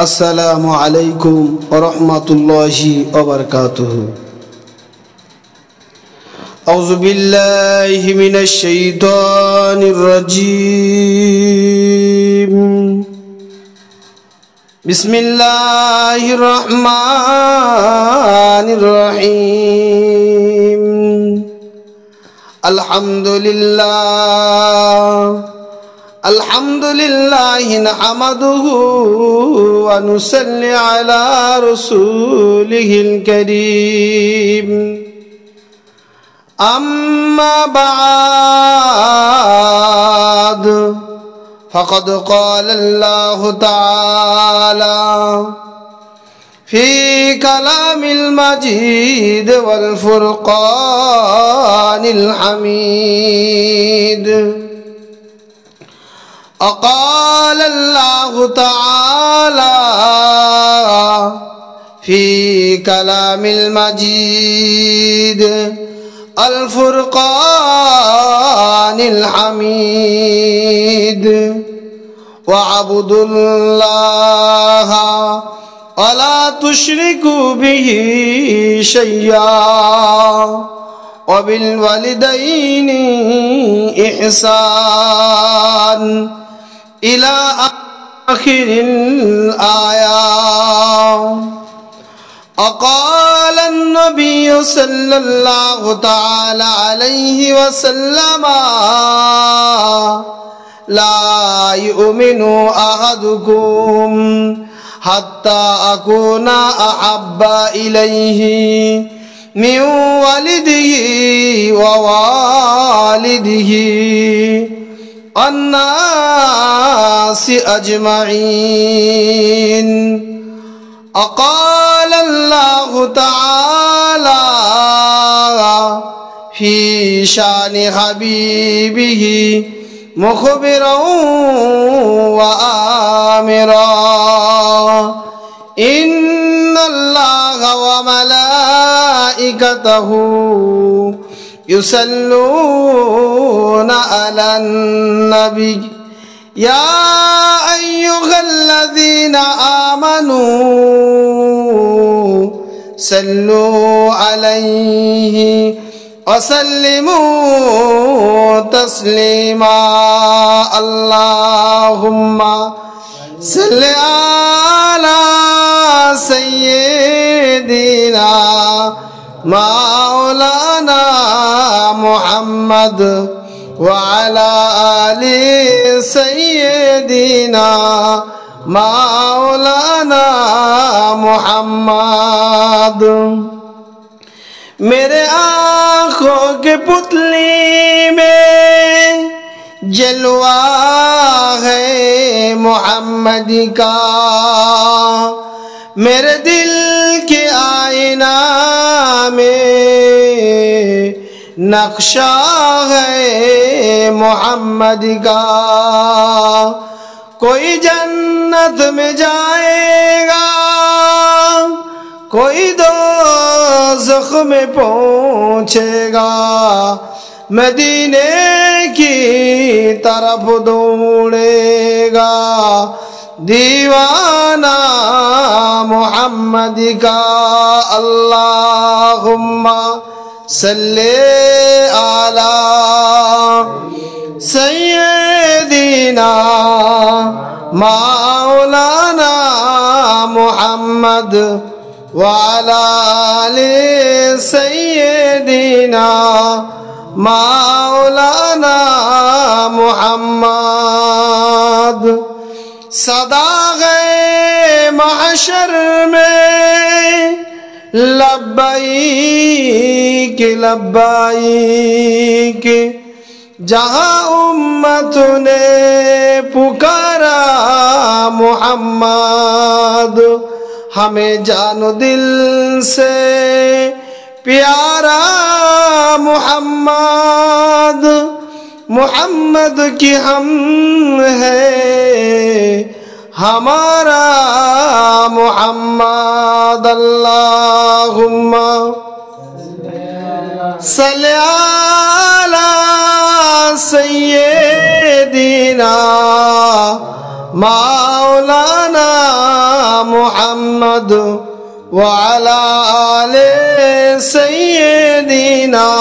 अस्सलामु अलैकुम वरहमतुल्लाहि वबरकातुहू। औज़ु बिल्लाहि मिनश शैतानिर रजीम। बिस्मिल्लाहिर रहमानिर रहीम। अल्हम्दुलिल्लाहि नहमदुहु व नुसल्ली अला रसूलिहिल करीम। अम्मा बाद फ़क़द क़ाल अल्लाहु तआला फ़ी कलामिल मजीद वल फ़ुरक़ानिल हमीद। क़ाल अल्लाहु तआला फ़ी कलामिल मजीद अल फ़ुरक़ानिल हमीद। वअब्दुल्लाह वला तुश्रिकू बिही शय्या वबिल वालिदैनि इहसान इला आखिरिल आया। अक़ाल अन्नबी सल्लल्लाहु तआला अलैहि वसल्लम ला युमिनु अहदुकुम हत्ता अकूना अहब्बा इलैहि मिन वालिदिही व वालिदिही अन्नासि अजमईन। अक़ाल अल्लाहु तआला फ़ी शानि हबीबिही मुख़बिरन व आमिरा इन्नल्लाह व मलाइकतहु युसल्लूना अलन नबी या अय्युहल्लज़ीना आमनू सल्लू अलैहि वसल्लिमू तस्लीमा। अल्लाहुम्मा सल्लि अला सय्यिदिना मौलाना मुहम्मद व अला आलि सय्यिदिना मौलाना मुहम्मद। मेरे आँखों के पुतली में जलवा है मोहम्मद का, मेरे दिल के आईना में नक्शा है मोहम्मद का। कोई जन्नत में जाएगा, कोई दोज़ख में पहुँचेगा, मदीने की तरफ दौड़ेगा दीवाना मोहम्मद का। अल्लाहुम्मा सल्ले अला सय्यिदिना मौलाना मुहम्मद व अला आलि सय्यिदिना मौलाना मुहम्मद। सदा गए महशर में लब्बैक लब्बैक, जहाँ उम्मत ने पुकारा मुहम्मद, हमें जानो दिल से प्यारा मुहम्मद, मुहम्मद की हम है हमारा मुहम्मद। अल्लाहुम्मा सल्लि अला सय्यिदिना मौलाना وعلى آل سيدنا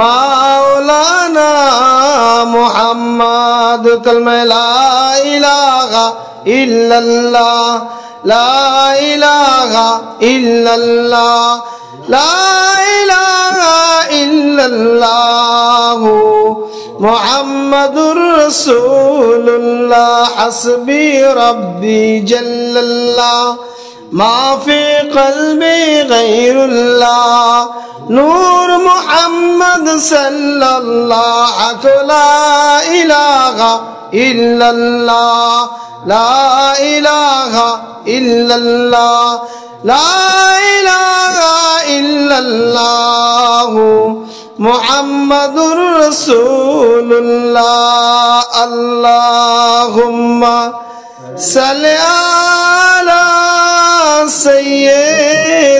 مولانا محمد كلمة لا إله إلا الله لا إله إلا الله لا إله إلا الله محمد رسول الله حسبي ربي جل الله ما في قلبي غير الله نور محمد صلى الله لا إله إلا الله لا إله إلا الله لا إله إلا الله محمد رسول الله اللهم صل على سيدنا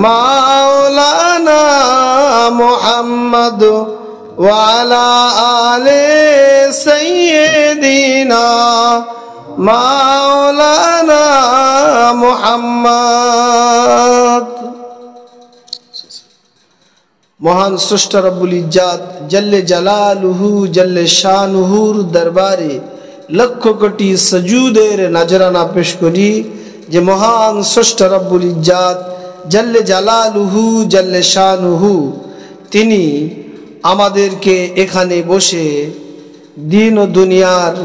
مولانا محمد وعلى آل سيدنا مولانا محمد মহান স্রষ্টা রব্বুল ইজ্জাত জল্লে জালালুহু জল্লে শানুহুর দরবারে লক্ষ কোটি সুজুদের নজরানা পেশ করি যে মহান স্রষ্টা রব্বুল ইজ্জাত জল্লে জালালুহু জল্লে শানুহু তিনি আমাদেরকে এখানে বসে দিন ও দুনিয়ার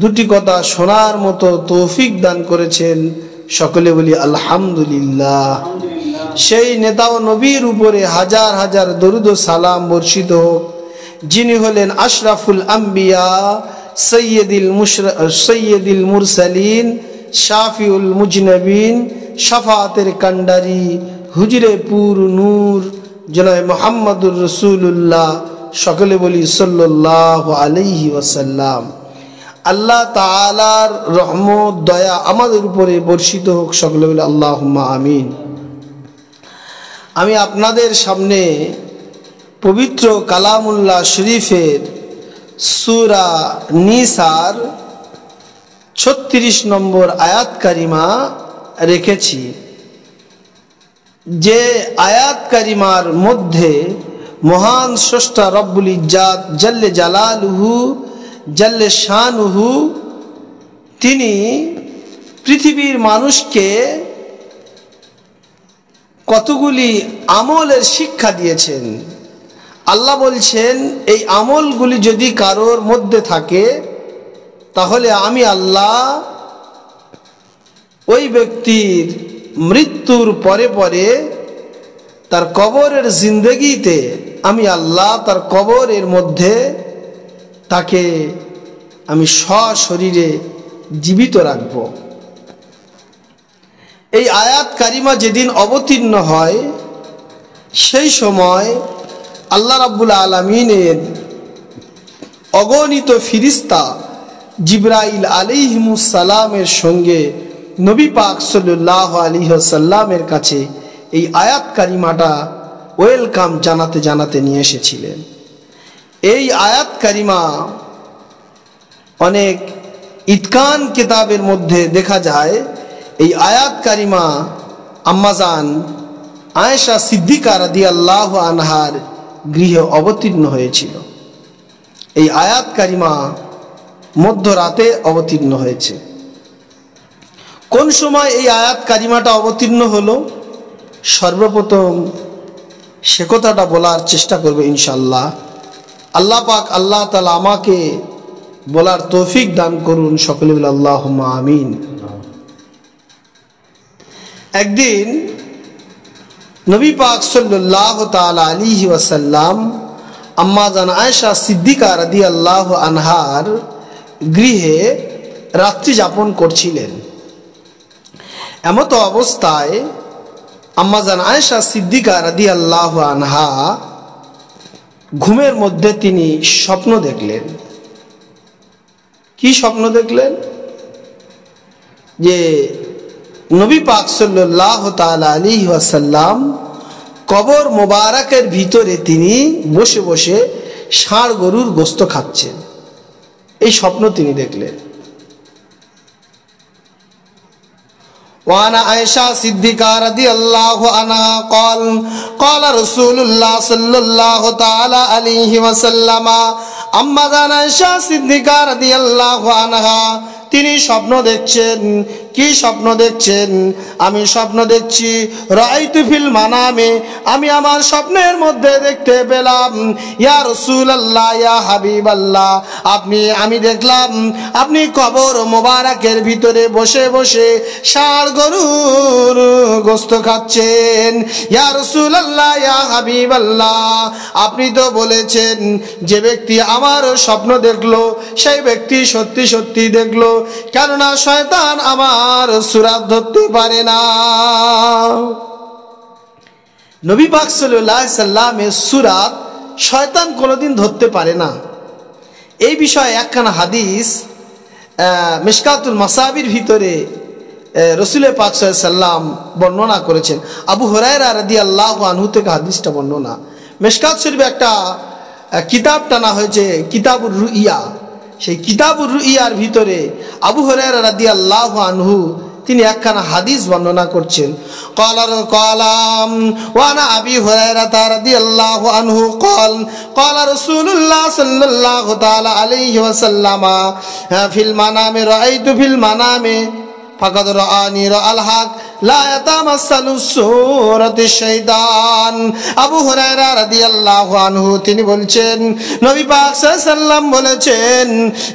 দুটি কথা শোনার মতো তৌফিক দান করেছেন। সকলে বলি আলহামদুলিল্লাহ। সেই নেতা ও নবীর উপরে হাজার হাজার দরুদ ও সালাম বর্ষিত হোক, যিনি হলেন আশরাফুল আম্বিয়া সৈয়দুল মুরসালিন শাফিউল মুজনবিন শাফাতের কান্ডারি হুজরে পুর নূর জনাবে মুহাম্মদুর রাসূলুল্লাহ। সকলে বলি সাল্লাল্লাহু আলাইহি ওয়াসাল্লাম। আল্লাহ তাআলার রহমত দয়া আমাদের উপরে বর্ষিত হোক। সকলে বলি আল্লাহুম্মা আমিন। আমি আপনাদের সামনে পবিত্র কালামুল্লাহ শরীফের সূরা নিসার 36 নম্বর আয়াত কারিমা রেখেছি। যে আয়াত কারিমার মধ্যে মহান স্রষ্টা রব্বুল ইজ্জাত জল্লে জালালুহু জল্লে শানুহু তিনি পৃথিবীর মানুষকে কতগুলি আমলের শিক্ষা দিয়েছেন। আল্লাহ বলছেন এই আমলগুলি যদি কারোর মধ্যে থাকে তাহলে আমি আল্লাহ ওই ব্যক্তির মৃত্যুর পরে পরে তার কবরের জিন্দেগিতে আমি আল্লাহ তার কবরের মধ্যে তাকে আমি সশরীরে জীবিত রাখব। এই আয়াত কারিমা যেদিন অবতীর্ণ হয় সেই সময় আল্লাহ রাব্বুল আলামিনের অগণিত ফিরিস্তা জিবরাইল আলাইহিমুস সালামের সঙ্গে নবী পাক সাল্লাল্লাহু আলাইহি ওয়াসাল্লামের কাছে এই আয়াত কারিমাটা ওয়েলকাম জানাতে জানাতে নিয়ে এসেছিলেন। এই আয়াত কারিমা অনেক ইতকান কিতাবের মধ্যে দেখা যায়। এই আয়াত কারিমা আম্মাজান আয়েশা সিদ্দিকা রাদিয়াল্লাহু আনহার গৃহে অবতীর্ণ হয়েছিল। এই আয়াত কারিমা মধ্যরাতে অবতীর্ণ হয়েছে। কোন সময় এই আয়াত কারিমাটা অবতীর্ণ হলো সর্বপ্রথম সে কথাটা বলার চেষ্টা করবে ইনশাআল্লাহ। আল্লাহ পাক আল্লাহ তাআলা আমাকে বলার তৌফিক দান করুন। সকলে বলি আল্লাহুম্মা আমিন। একদিন নবী পাক সাল্লাল্লাহু তাআলা আলাইহি ওয়াসাল্লাম আম্মা জান আয়েশা সিদ্দিকা রাদিয়াল্লাহু আনহার গৃহে রাত্রি যাপন করছিলেন। এমত অবস্থায় আম্মা জান আয়েশা সিদ্দিকা রাদিয়াল্লাহু আনহা ঘুমের মধ্যে তিনি স্বপ্ন দেখলেন। কি স্বপ্ন দেখলেন? যে নবী পাক সাল্লাল্লাহু তাআলা আলাইহি ওয়াসাল্লাম কবর মোবারকের ভিতরে তিনি বসে বসে ষাঁড় গরুর গোশত খাচ্ছেন। এই স্বপ্ন তিনি দেখলেন। ওয়ানা আয়েশা সিদ্দিকা রাদিয়াল্লাহু আনহা قال رسول الله صلى الله تعالى عليه وسلم আম্মা জান আয়েশা সিদ্দিকা রাদিয়াল্লাহু আনহা তিনি স্বপ্ন দেখছেন। কি স্বপ্ন দেখছেন? আমি স্বপ্ন দেখছি রাআইতু ফিল মানামে, আমি আমার স্বপ্নের মধ্যে দেখতে পেলাম ইয়া রাসূলুল্লাহ ইয়া হাবিবাল্লাহ, আমি দেখলাম আপনি কবর মোবারকের ভিতরে বসে বসে ষাঁড় গরুর গোশত খাচ্ছেন। ইয়া রাসূলুল্লাহ ইয়া হাবিবাল্লাহ, আপনি তো বলেছেন যে ব্যক্তি আমার স্বপ্ন দেখলো সেই ব্যক্তি সত্যি সত্যি দেখলো, কেননা শয়তান আমার সূরাত ধরতে পারে না। নবী পাক সাল্লাল্লাহু আলাইহি সাল্লামের সূরাত শয়তান কোনোদিন ধরতে পারে না। এই বিষয়ে একখানা হাদিস মিশকাতুল মাসাবির ভিতরে রাসূল পাক সাল্লাল্লাহু আলাইহি সাল্লাম বর্ণনা করেছেন। আবু হুরায়রা রাদিয়াল্লাহু আনহু থেকে হাদিসটা বর্ণনা। মিশকাত শরীফে একটা কিতাব টানা হয়েছে কিতাবুর রুইয়া। সেই কিতাবুর রুইয়ার ভিতরে আবু হুরায়রা রাদিয়াল্লাহু আনহু তিনি একখানা হাদিস বর্ণনা করছেন। ওয়ানা আবি হুরায়রা রাদিয়াল্লাহু আনহু ক্বালা রাসূলুল্লাহ সাল্লাল্লাহু তাআলা আলাইহি ওয়াসাল্লাম ফিল মানামে রাআইতু ফিল মানামে ফাকাদ রাআনি রাআল হক লা ইয়াতামাসসালু সূরাতিশ শাইতান। আবু হুরায়রা রাদিয়াল্লাহু আনহু তিনি বলছেন নবী পাক সাল্লাল্লাহু আলাইহি ওয়াসাল্লাম বলেছেন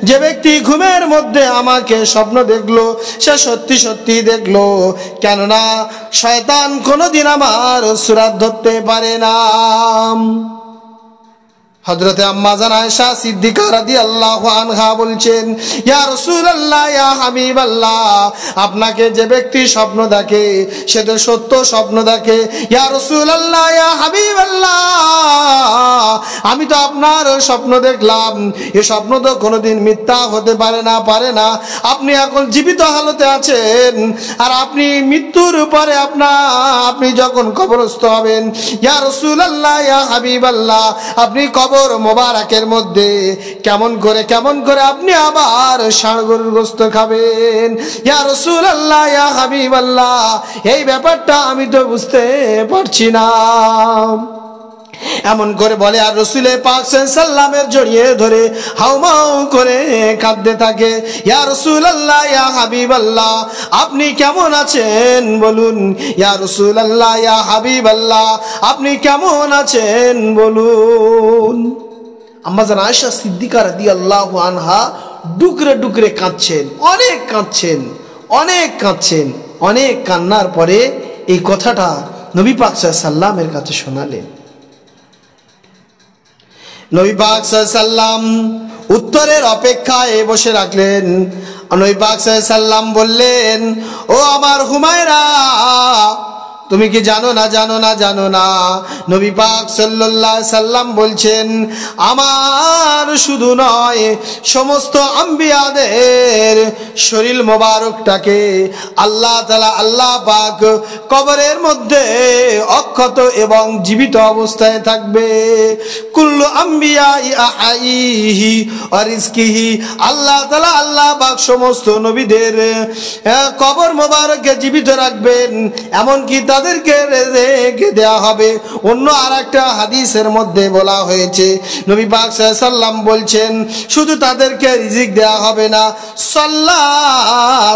যে ব্যক্তি ঘুমের মধ্যে আমাকে স্বপ্ন দেখলো সে সত্যি সত্যি দেখলো, কেননা শয়তান কোনোদিন আমার সূরাত ধরতে পারে না। হযরতে আম্মা জান আয়েশা সিদ্দিকা রাদিয়াল্লাহু আনহা বলছেন ইয়া রাসূলুল্লাহ ইয়া হাবিবাল্লাহ, আপনাকে যে ব্যক্তি স্বপ্ন দেখে সে তো সত্য স্বপ্ন দেখে। ইয়া রাসূলুল্লাহ ইয়া হাবিবাল্লাহ, আমি তো আপনার স্বপ্ন দেখলাম, এই স্বপ্ন তো কোনোদিন মিথ্যা হতে পারে না। আপনি এখন জীবিত হালতে আছেন আর আপনি মৃত্যুর পরে আপনি যখন কবরস্থ হবেন, ইয়া রাসূলুল্লাহ ইয়া হাবিবাল্লাহ, আপনি কবর মোবারকের মধ্যে কেমন করে আপনি আবার ষাঁড় গরুর গোশত খাবেন। ইয়া রাসূলুল্লাহ ইয়া হাবিবাল্লাহ, এই ব্যাপারটা আমি তো বুঝতে পারছি না। এমন করে বলে আর রাসূল পাক সাল্লাল্লাহু আলাইহি সাল্লামের জড়িয়ে ধরে হাউমাউ করে কাঁদতে থাকে। ইয়া রাসূলুল্লাহ ইয়া হাবিবাল্লাহ, আপনি কেমন আছেন বলুন। ইয়া রাসূলুল্লাহ ইয়া হাবিবাল্লাহ, আপনি কেমন আছেন বলুন। আম্মা জান আয়েশা সিদ্দিকা রাদিয়াল্লাহু আনহা ডুকরে ডুকরে কাঁদছেন, অনেক কান্নার পরে এই কথাটা নবী পাক সাল্লাল্লাহু আলাইহি সাল্লামের কাছে শোনালেন। নবী পাক সাল্লাল্লাহু আলাইহি সাল্লাম উত্তরের অপেক্ষায় বসে রাখলেন। নবী পাক সাল্লাল্লাহু আলাইহি সাল্লাম বললেন ও আমার হুমায়রা, তুমি কি জানো না নবী পাক সাল্লাল্লাহু আলাইহি সাল্লাম বলছেন আমার শুধু নয় সমস্ত আম্বিয়াদের শরীর মোবারকটাকে আল্লাহ পাক কবরের মধ্যে অক্ষত এবং জীবিত অবস্থায় থাকবে। কুল্লু আম্বিয়াই আইহি ওয়া রিজকিহি, আল্লাহ পাক সমস্ত নবীদের কবর মোবারককে জীবিত রাখবেন, এমনকি তাদেরকে রেজেক দেয়া হবে। অন্য আরেকটা হাদিসের মধ্যে বলা হয়েছে নবী পাক সাল্লাল্লাহু আলাইহি সাল্লাম বলছেন শুধু তাদেরকে রিজিক দেয়া হবে না,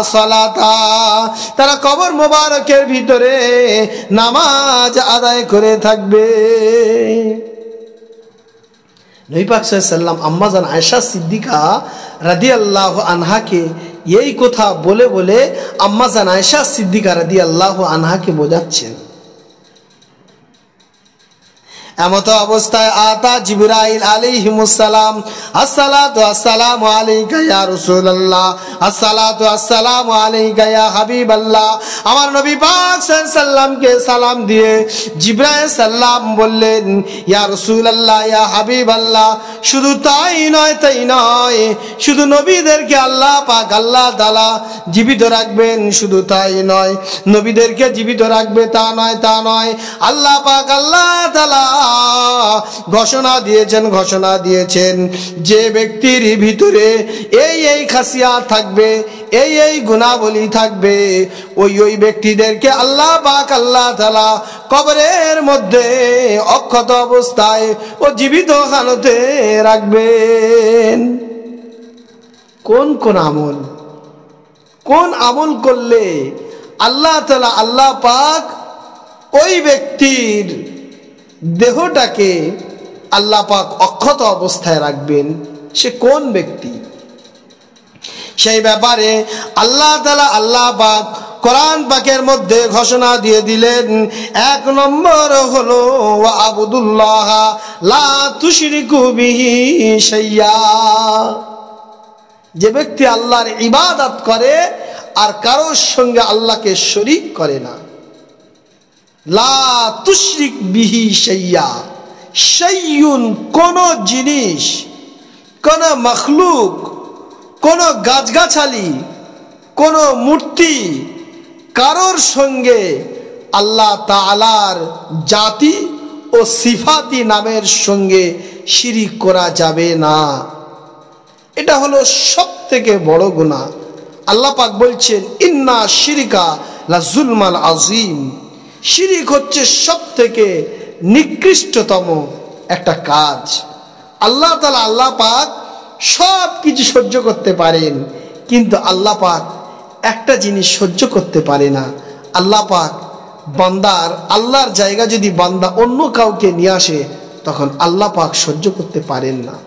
সালাতা, তারা কবর মোবারকের ভিতরে নামাজ আদায় করে থাকবে। নবী পাক সাল্লাল্লাহু আলাইহি সাল্লাম আম্মা জান আয়েশা সিদ্দিকা রাদিয়াল্লাহু আনহাকে এই কথা বলে বলে আম্মা জান আয়েশা সিদ্দিকা রাদিয়াল্লাহু আনহাকে বোঝাচ্ছেন। এমত অবস্থায় আতা জিবরাইল আলাইহিমুস সালাম, আসসালাতু আসসালামু আলাইকা ইয়া রাসূলুল্লাহ, আসসালাতু আসসালামু আলাইকা ইয়া হাবিবাল্লাহ। আমার নবী পাক সাল্লাল্লাহু আলাইহি সাল্লামকে সালাম দিয়ে জিবরাইল সাল্লাম বললেন ইয়া রাসূলুল্লাহ ইয়া হাবিবাল্লাহ, শুধু তাই নয় শুধু নবীদেরকে আল্লাহ পাক আল্লাহ তাআলা জীবিত রাখবেন, শুধু তাই নয় নবীদেরকে জীবিত রাখবে তা নয়, আল্লাহ পাক আল্লাহ তাআলা ঘোষণা দিয়েছেন যে ব্যক্তির ভিতরে এই খাসিয়াত থাকবে, এই গুণাবলী থাকবে, ওই ব্যক্তিদেরকে আল্লাহ পাক আল্লাহ তাআলা কবরের মধ্যে অক্ষত অবস্থায় ও জীবিত হালতে রাখবেন। কোন আমল করলে আল্লাহ তাআলা আল্লাহ পাক ওই ব্যক্তির দেহটাকে আল্লাহ পাক অক্ষত অবস্থায় রাখবেন, সে কোন ব্যক্তি? সেই ব্যাপারে আল্লাহ তাআলা আল্লাহ পাক কোরআন পাকের মধ্যে ঘোষণা দিয়ে দিলেন। 1 নম্বর হলো ওয়া আবুদুল্লাহ লা তুশরিকু বিহি শাইয়া। যে ব্যক্তি আল্লাহর ইবাদত করে আর কারোর সঙ্গে আল্লাহকে শরীক করে না। লা তুশরিক বিহি শাইয়া, শাইউন কোন জিনিস, কোন মাখলুক, কোন গাছগাছালি, কোন মূর্তি, কারোর সঙ্গে আল্লাহ তাআলার জাতি ও সিফাতি নামের সঙ্গে শিরিক করা যাবে না। এটা হলো সবথেকে বড় গুনাহ। আল্লাহ পাক বলছেন ইন্না শিরকা লা যুলমান আযীম। শিরিক হচ্ছে সবথেকে নিকৃষ্টতম একটা কাজ। আল্লাহ তাআলা আল্লাহ পাক সব কিছু সহ্য করতে পারেন, কিন্তু আল্লাহ পাক একটা জিনিস সহ্য করতে পারে না। আল্লাহ পাক আল্লাহর জায়গা যদি বান্দা অন্য কাউকে নিয়ে আসে, তখন আল্লাহ পাক সহ্য করতে পারেন না।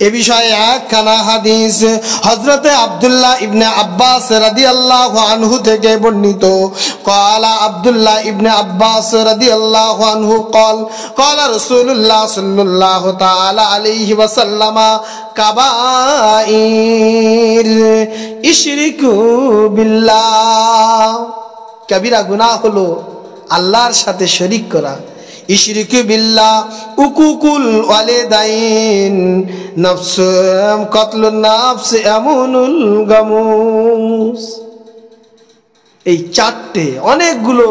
এ বিষয়ে একখানা হাদিস হযরতে আব্দুল্লাহ ইবনে আব্বাস রাদিয়াল্লাহু আনহু থেকে বর্ণিত। ক্বালা আব্দুল্লাহ ইবনে আব্বাস রাদিয়াল্লাহু আনহু ক্বালা রাসূলুল্লাহ সাল্লাল্লাহু তাআলা আলাইহি ওয়াসাল্লাম কাবাইর ইশরিকু বিল্লাহ। কবিরা গুনাহ হলো আল্লাহর সাথে শরীক করা। ইশরিকু বিল্লাহ উকুকুল ওয়ালিদাইন কতলুন নাফস এমনুল গামুস। এই চারটে অনেকগুলো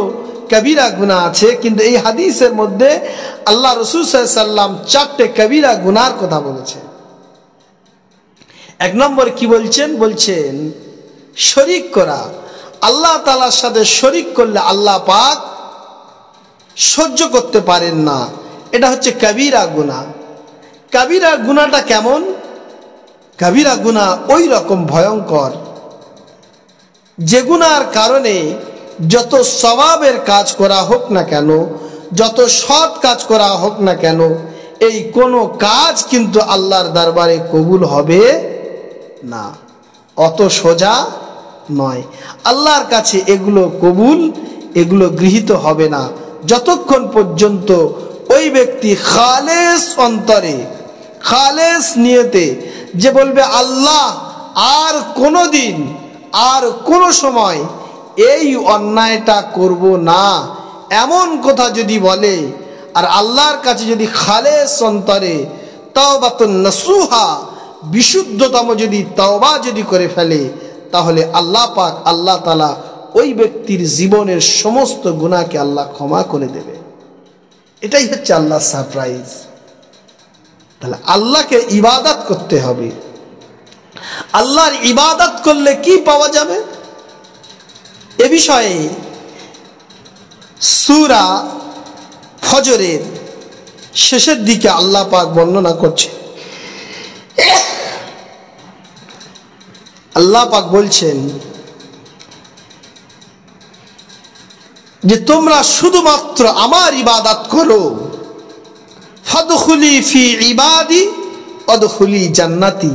কবিরা গুনাহ আছে, কিন্তু এই হাদিসের মধ্যে আল্লাহ রাসূল সাল্লাল্লাহু আলাইহি ওয়াসাল্লাম চারটে কবিরা গুনাহর কথা বলেছেন। 1 নম্বর কি বলছেন শরীক করা। আল্লাহ তাআলার সাথে শরীক করলে আল্লাহ পাক সহ্য করতে পারেন না। এটা হচ্ছে কবিরা গুনাহ। কবিরা গুনাহটা কেমন? কবিরা গুনাহ ওই রকম ভয়ঙ্কর যে গুনাহর কারণে যত সওয়াবের কাজ করা হোক না কেন, যত সৎ কাজ করা হোক না কেন, এই কোনো কাজ কিন্তু আল্লাহর দরবারে কবুল হবে না। অত সোজা নয়। আল্লাহর কাছে এগুলো কবুল, এগুলো গৃহীত হবে না যতক্ষণ পর্যন্ত ওই ব্যক্তি খালেস অন্তরে, খালেস নিয়তে যে বলবে আল্লাহ আর কোনোদিন আর কোনো সময় এই অন্যায়টা করব না, এমন কথা যদি বলে, আর আল্লাহর কাছে যদি খালেস অন্তরে তাওবাতুন নাসুহা বিশুদ্ধতম যদি তওবা যদি করে ফেলে, তাহলে আল্লাহ পাক আল্লাহ তাআলা ওই ব্যক্তির জীবনের সমস্ত গুনাহকে আল্লাহ ক্ষমা করে দেবে। এটাই হচ্ছে আল্লাহর সারপ্রাইজ। তাহলে আল্লাহকে ইবাদত করতে হবে। আল্লাহর ইবাদত করলে কি পাওয়া যাবে? এ বিষয়ে সূরা ফজরের শেষের দিকে আল্লাহ পাক বর্ণনা করছে। আল্লাহ পাক বলছেন যে তোমরা শুধুমাত্র আমার ইবাদত করো। ফাদখুলি ফি ইবাদি আদখুলি জান্নাতি।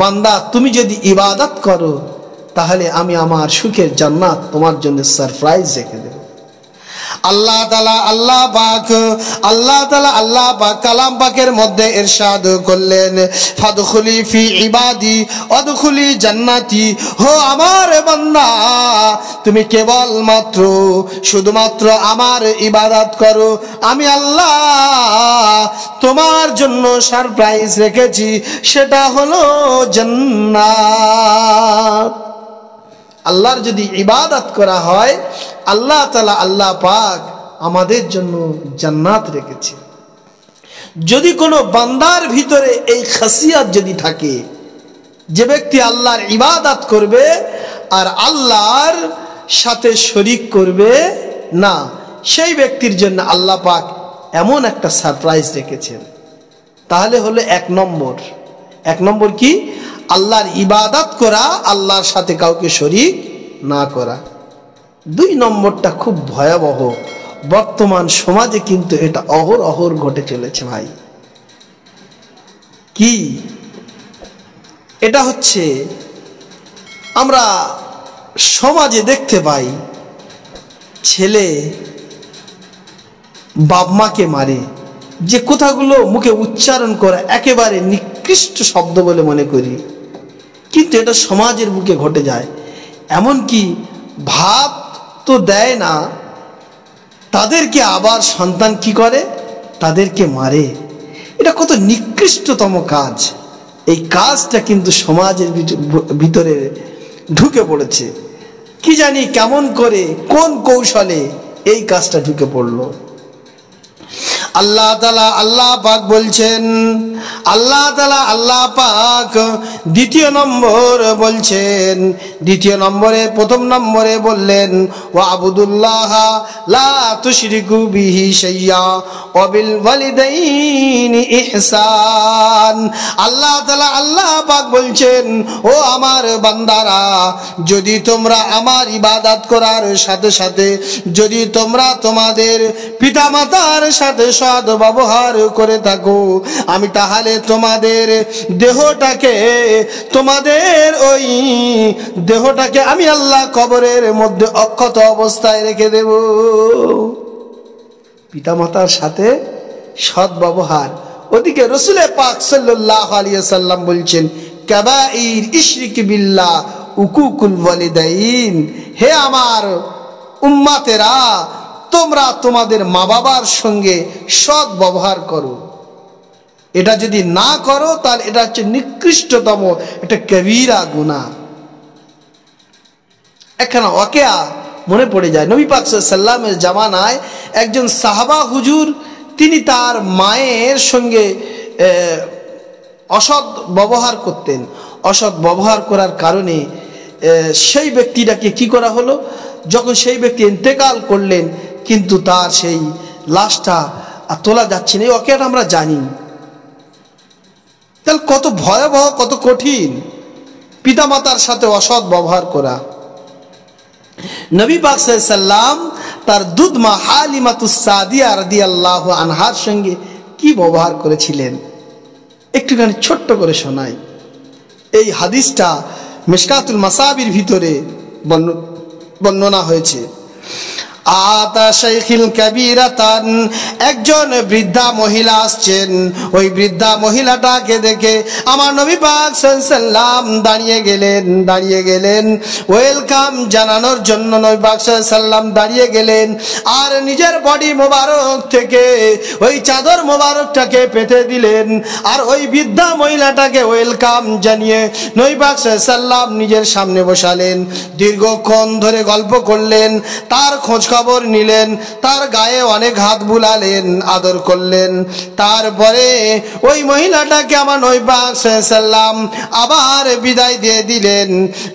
বান্দা তুমি যদি ইবাদত করো, তাহলে আমি আমার সুখের জান্নাত তোমার জন্য সারপ্রাইজ রেখে দেব। আল্লাহ তাআলা আল্লাহ পাক কালাম পাকের মধ্যে ইরশাদ করলেন, ফাদখুলি ফি ইবাদি আদখুলি জান্নাতি। হো আমার বান্দা, তুমি কেবল মাত্র শুধুমাত্র আমার ইবাদত করো, আমি আল্লাহ তোমার জন্য সারপ্রাইজ রেখেছি, সেটা হলো জান্নাত। আল্লাহর যদি ইবাদত করা হয়, আল্লাহ তাআলা আল্লাহ পাক আমাদের জন্য জান্নাত রেখেছে। যদি কোনো বান্দার ভিতরে এই খাসিয়াত যদি থাকে, যে ব্যক্তি আল্লাহর ইবাদত করবে আর আল্লাহর সাথে শরীক করবে না, সেই ব্যক্তির জন্য আল্লাহ পাক এমন একটা সারপ্রাইজ রেখেছেন। তাহলে হলো এক নম্বর কি? আল্লাহর ইবাদত করা, আল্লাহর সাথে কাউকে শরীক না করা। 2 নম্বরটা খুব ভয়াবহ, বর্তমান সমাজে কিন্তু এটা অহরহ ঘটে চলেছে ভাই। কি? এটা হচ্ছে আমরা সমাজে দেখতে পাই, ছেলে বাপ মাকে মারে, যে কথাগুলো মুখে উচ্চারণ করা একেবারে নিকৃষ্ট শব্দ বলে মনে করি, কিন্তু এটা সমাজের বুকে ঘটে যায়। এমনকি ভাত তো দেয় না, তাদেরকে আবার সন্তান কি করে? তাদেরকে মারে। এটা কত নিকৃষ্টতম কাজ। এই কাজটা কিন্তু সমাজের ভিতরে ঢুকে পড়েছে। কি জানি কেমন করে, কোন কৌশলে এই কাজটা ঢুকে পড়লো। আল্লাহ পাক বলছেন, আল্লাহ পাক দ্বিতীয় নম্বরে প্রথম নম্বরে বললেন ওয়াবুদুল্লাহ লা তুশরিকু বিহি শাইয়্যা ওয়া বিল ওয়ালিদাইনি ইহসান। আল্লাহ পাক বলছেন, ও আমার বান্দারা, যদি তোমরা আমার ইবাদত করার সাথে সাথে যদি তোমরা তোমাদের পিতামাতার সাথে সৎ ব্যবহার করে থাকো, আমি তাহলে তোমাদের দেহটাকে আমি আল্লাহ কবরের মধ্যে অক্ষত অবস্থায় রেখে দেব। পিতামাতার সাথে সৎ ব্যবহার। ওদিকে রাসূল পাক সাল্লাল্লাহু আলাইহি ওয়াসাল্লাম বলছেন, কাবাইর ইশরিক বিল্লাহ উকুকুল ওয়ালিদাইন। হে আমার উম্মতেরা, তোমরা তোমাদের মা বাবার সঙ্গে সৎ ব্যবহার করো। এটা যদি না করো তাহলে এটা হচ্ছে নিকৃষ্টতম, এটা কবিরা গুনাহ। এখানে ওয়াকিয়া মনে পড়ে যায়, নবী পাক সাল্লাল্লাহু আলাইহি ওয়াসাল্লামের জামানায় একজন সাহাবা হুজুর, তিনি তার মায়ের সঙ্গে অসৎ ব্যবহার করতেন। অসৎ ব্যবহার করার কারণে সেই ব্যক্তিটাকে কি করা হলো, যখন সেই ব্যক্তি ইন্তেকাল করলেন, কিন্তু তার সেই লাশটা আর তোলা যাচ্ছে না। এই ওয়াকিয়াটা আমরা জানি। তাহলে কত ভয়াবহ, কত কঠিন পিতামাতার সাথে অসৎ ব্যবহার করা। নবী পাক সাল্লাল্লাহু আলাইহি ওয়াসাল্লাম তার দুধমা হালিমাতুস সাদিয়া রাদিয়াল্লাহু আনহার সঙ্গে কি ব্যবহার করেছিলেন একটুখানি ছোট্ট করে শোনাই। এই হাদিসটা মিশকাতুল মাসাবির ভিতরে বর্ণনা হয়েছে। আতা শাইখিল কাবীরাতান, একজন বৃদ্ধা মহিলা আসছেন। ওই বৃদ্ধা মহিলাটাকে দেখে আমার নবী পাক সাল্লাল্লাহু আলাইহি ওয়াসাল্লাম দাঁড়িয়ে গেলেন ওয়েলকাম জানানোর জন্য। নবী পাক সাল্লাল্লাহু আলাইহি ওয়াসাল্লাম দাঁড়িয়ে গেলেন আর নিজের বডি মোবারক থেকে ওই চাদর মোবারকটাকে পেতে দিলেন, আর ওই বৃদ্ধা মহিলাটাকে ওয়েলকাম জানিয়ে নবী পাক সাল্লাল্লাহু আলাইহি ওয়াসাল্লাম নিজের সামনে বসালেন। দীর্ঘক্ষণ ধরে গল্প করলেন, তার খোঁজ খবর নিলেন, তার গায়ে অনেক হাত বুলালেন, আদর করলেন। তারপরে ওই মহিলাটাকে আমার নবী পাক সাল্লাল্লাহু আলাইহি ওয়াসাল্লাম আবার বিদায় দিয়ে দিলেন।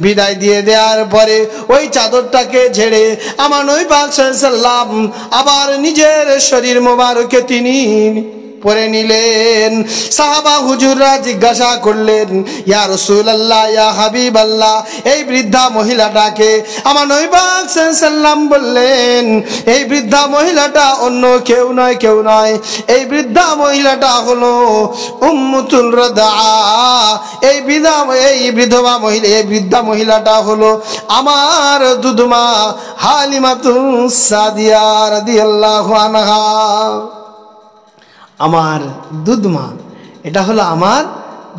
বিদায় দিয়ে দেওয়ার পরে ওই চাদরটাকে ঝেড়ে আমার নবী পাক সাল্লাল্লাহু আলাইহি ওয়াসাল্লাম আবার নিজের শরীর মোবারকে তিনি পরে নিলেন। সাহাবা হুজুররা জিজ্ঞাসা করলেন, ইয়া রাসূলুল্লাহ, ইয়া হাবিবাল্লাহ, এই বৃদ্ধা মহিলাটাকে? আমার নবী পাক সাল্লাল্লাহু আলাইহি ওয়াসাল্লাম বললেন, এই বৃদ্ধা মহিলাটা অন্য কেউ নয়, এই বৃদ্ধা মহিলাটা হলো উম্মুতুল রাদা। এই বৃদ্ধা মহিলাটা হলো আমার দুধমা হালিমাতুস সাদিয়া রাদিয়াল্লাহু আনহা। আমার দুধমা, এটা হলো আমার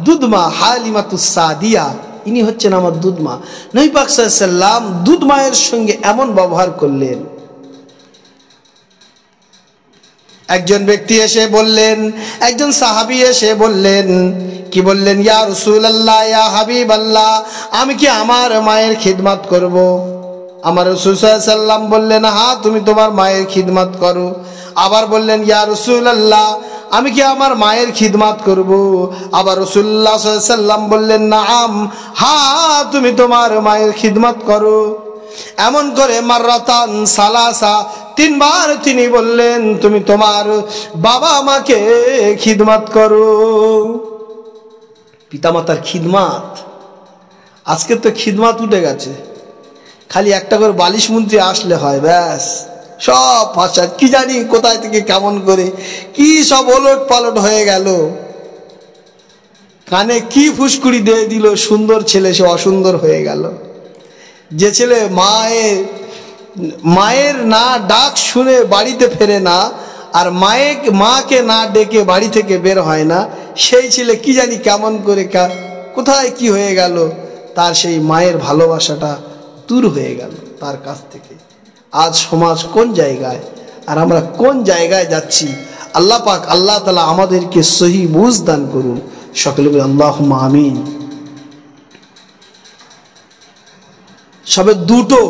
দুধমা হালিমাতুস সাদিয়া, ইনি হচ্ছেন আমার দুধমা। নবী পাক সাল্লাল্লাহু আলাইহি ওয়াসাল্লাম দুধমায়ের সঙ্গে এমন ব্যবহার করলেন। একজন ব্যক্তি এসে বললেন, একজন সাহাবী এসে বললেন, কি বললেন? ইয়া রাসূলুল্লাহ, ইয়া হাবিবাল্লাহ, আমি কি আমার মায়ের খিদমত করব? আমার রাসূল সাল্লাল্লাহু আলাইহি সাল্লাম বললেন, হ্যাঁ তুমি তোমার মায়ের খিদমত করো। আবার বললেন, ইয়া রাসূলুল্লাহ আমি কি আমার মায়ের খিদমত করব? আবার রাসূলুল্লাহ সাল্লাল্লাহু আলাইহি সাল্লাম বললেন, নাআম, হ্যাঁ তুমি তোমার মায়ের খিদমত করো। এমন করে মাররাতান সালাসা, তিনবার তিনি বললেন তুমি তোমার বাবা মাকে খিদমত করো। পিতামাতার খিদমত, আজকে তো খিদমত উঠে গেছে, খালি একটা করে বালিশ মন্ত্রী আসলে হয়, ব্যাস সব ভাষা কি জানি কোথায় থেকে কেমন করে কি সব ওলট পালট হয়ে গেল। কানে কি ফুসকুড়ি দিয়ে দিল, সুন্দর ছেলে সে অসুন্দর হয়ে গেল। যে ছেলে মায়ের না ডাক শুনে বাড়িতে ফেরে না, আর মাকে না ডেকে বাড়ি থেকে বের হয় না, সেই ছেলে কি জানি কেমন করে কোথায় কি হয়ে গেল, তার সেই মায়ের ভালোবাসাটা দূর হয়ে গেল তার কাছ থেকে। আজ সমাজ কোন জায়গায়, আর আমরা কোন জায়গায় যাচ্ছি। আল্লাহ পাক আল্লাহ তাআলা আমাদেরকে সহি বুঝ দান করুন, সকলে বলি আল্লাহুম্মা আমিন। সবে দুটো,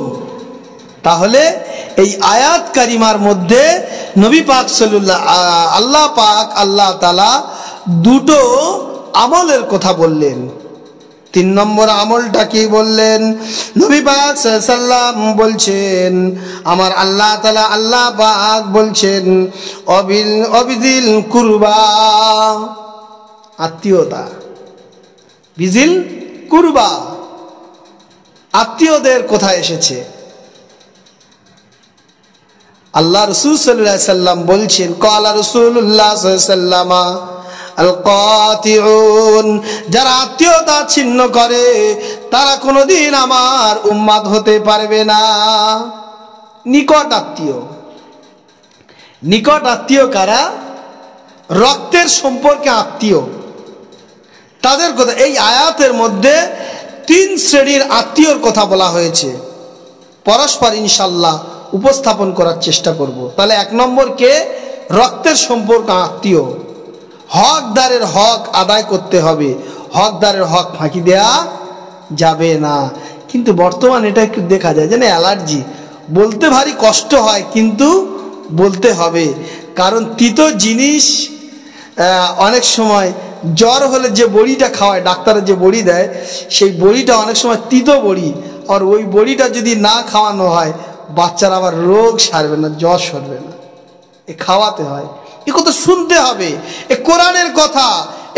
তাহলে এই আয়াত কারিমার মধ্যে নবী পাক আল্লাহ পাক আল্লাহ তাআলা দুটো আমলের কথা বললেন। 3 নম্বর আমলটা কি বললেন? নবী পাক সাল্লাল্লাহু আলাইহি সাল্লাম বলছেন, আমার আল্লাহ তাআলা আল্লাহ পাক বলছেন অবিজিল কুরবা, আত্মীয়তা, বিজিল কুরবা, আত্মীয়দের কথা এসেছে। আল্লাহ রাসূল সাল্লাল্লাহু আলাইহি সাল্লাম বলছেন, ক্বালা রাসূলুল্লাহ সাল্লাল্লাহু আলাইহি ওয়াসাল্লাম আল কাতিউন, যারা আত্মীয়তা ছিন্ন করে তারা কোনোদিন আমার উম্মত হতে পারবে না। নিকট আত্মীয়, নিকট আত্মীয় কারা? রক্তের সম্পর্কে আত্মীয়, তাদের কথা এই আয়াতের মধ্যে 3 শ্রেণীর আত্মীয়র কথা বলা হয়েছে। পরস্পর ইনশাআল্লাহ উপস্থাপন করার চেষ্টা করব। তাহলে 1 নম্বর কে? রক্তের সম্পর্ক আত্মীয়। হকদারের হক আদায় করতে হবে, হকদারের হক ফাঁকি দেয়া যাবে না। কিন্তু বর্তমান এটা একটু দেখা যায় যেন অ্যালার্জি, বলতে ভারী কষ্ট হয় কিন্তু বলতে হবে। কারণ তিতো জিনিস অনেক সময় জ্বর হলে যে বড়িটা খাওয়ায়, ডাক্তারের যে বড়ি দেয়, সেই বড়িটা অনেক সময় তিতো বড়ি, আর ওই বড়িটা যদি না খাওয়ানো হয় বাচ্চার আবার রোগ সারবে না, জ্বর সারবে না, এ খাওয়াতে হয়। এ কথা শুনতে হবে। এ কোরআনের কথা,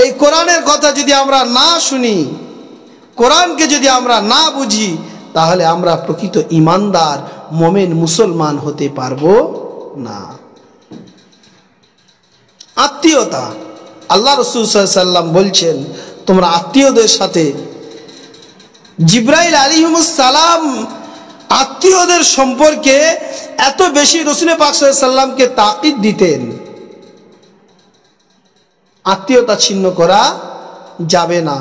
এই কোরআনের কথা যদি আমরা না শুনি, কোরআনকে যদি আমরা না বুঝি, তাহলে আমরা প্রকৃত ঈমানদার মুমিন মুসলমান হতে পারবো না। আত্মীয়তা, আল্লাহ রাসূল সাল্লাল্লাহু আলাইহি সাল্লাম বলছেন তোমরা আত্মীয়দের সাথে, জিবরাইল আলাইহিস সালাম আত্মীয়দের সম্পর্কে এত বেশি রাসূল পাক সাল্লাল্লাহু আলাইহি সাল্লামকে তাকিদ দিতেন। আত্মীয়তা ছিন্ন করা যাবে না,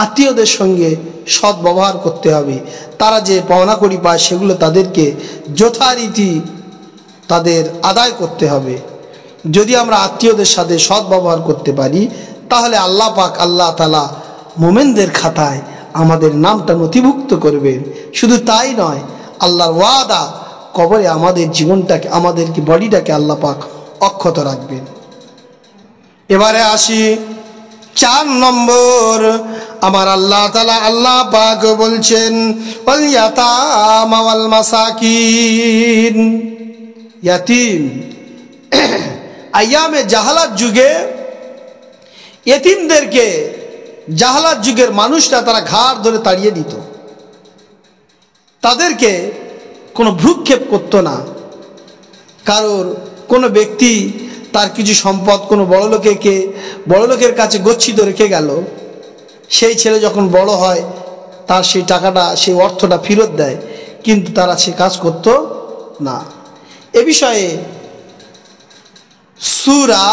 আত্মীয়দের সঙ্গে সৎ ব্যবহার করতে হবে। তারা যে পাওনা করি পায় সেগুলো তাদেরকে যথারীতি তাদের আদায় করতে হবে। যদি আমরা আত্মীয়দের সাথে সৎ ব্যবহার করতে পারি, তাহলে আল্লাহ পাক আল্লাহ তাআলা মুমিনদের খাতায় আমাদের নামটা নথিভুক্ত করবেন। শুধু তাই নয়, আল্লাহর ওয়াদা, কবরে আমাদের জীবনটাকে, আমাদেরকে বডিটাকে আল্লাহ পাক অক্ষত রাখবেন। এবারে আসি 4 নম্বর, আমার আল্লাহ তাআলা আল্লাহ পাক বলছেন ওয়াল ইয়াতামা ওয়াল মাসাকিন, ইয়াতিম। আইয়ামে জাহালাত যুগে এতিমদেরকে, জাহালাত যুগের মানুষরা তারা ঘাড় ধরে তাড়িয়ে দিত, তাদেরকে কোনো ভ্রুক্ষেপ করতো না। কারোর কোনো ব্যক্তি তার কিছু সম্পদ কোনো বড় লোকের কাছে গচ্ছিত রেখে গেল, সেই ছেলে যখন বড় হয় তার সেই টাকাটা, সেই অর্থটা ফেরত দেয়, কিন্তু তারা সে কাজ করত না। এ বিষয়ে সূরা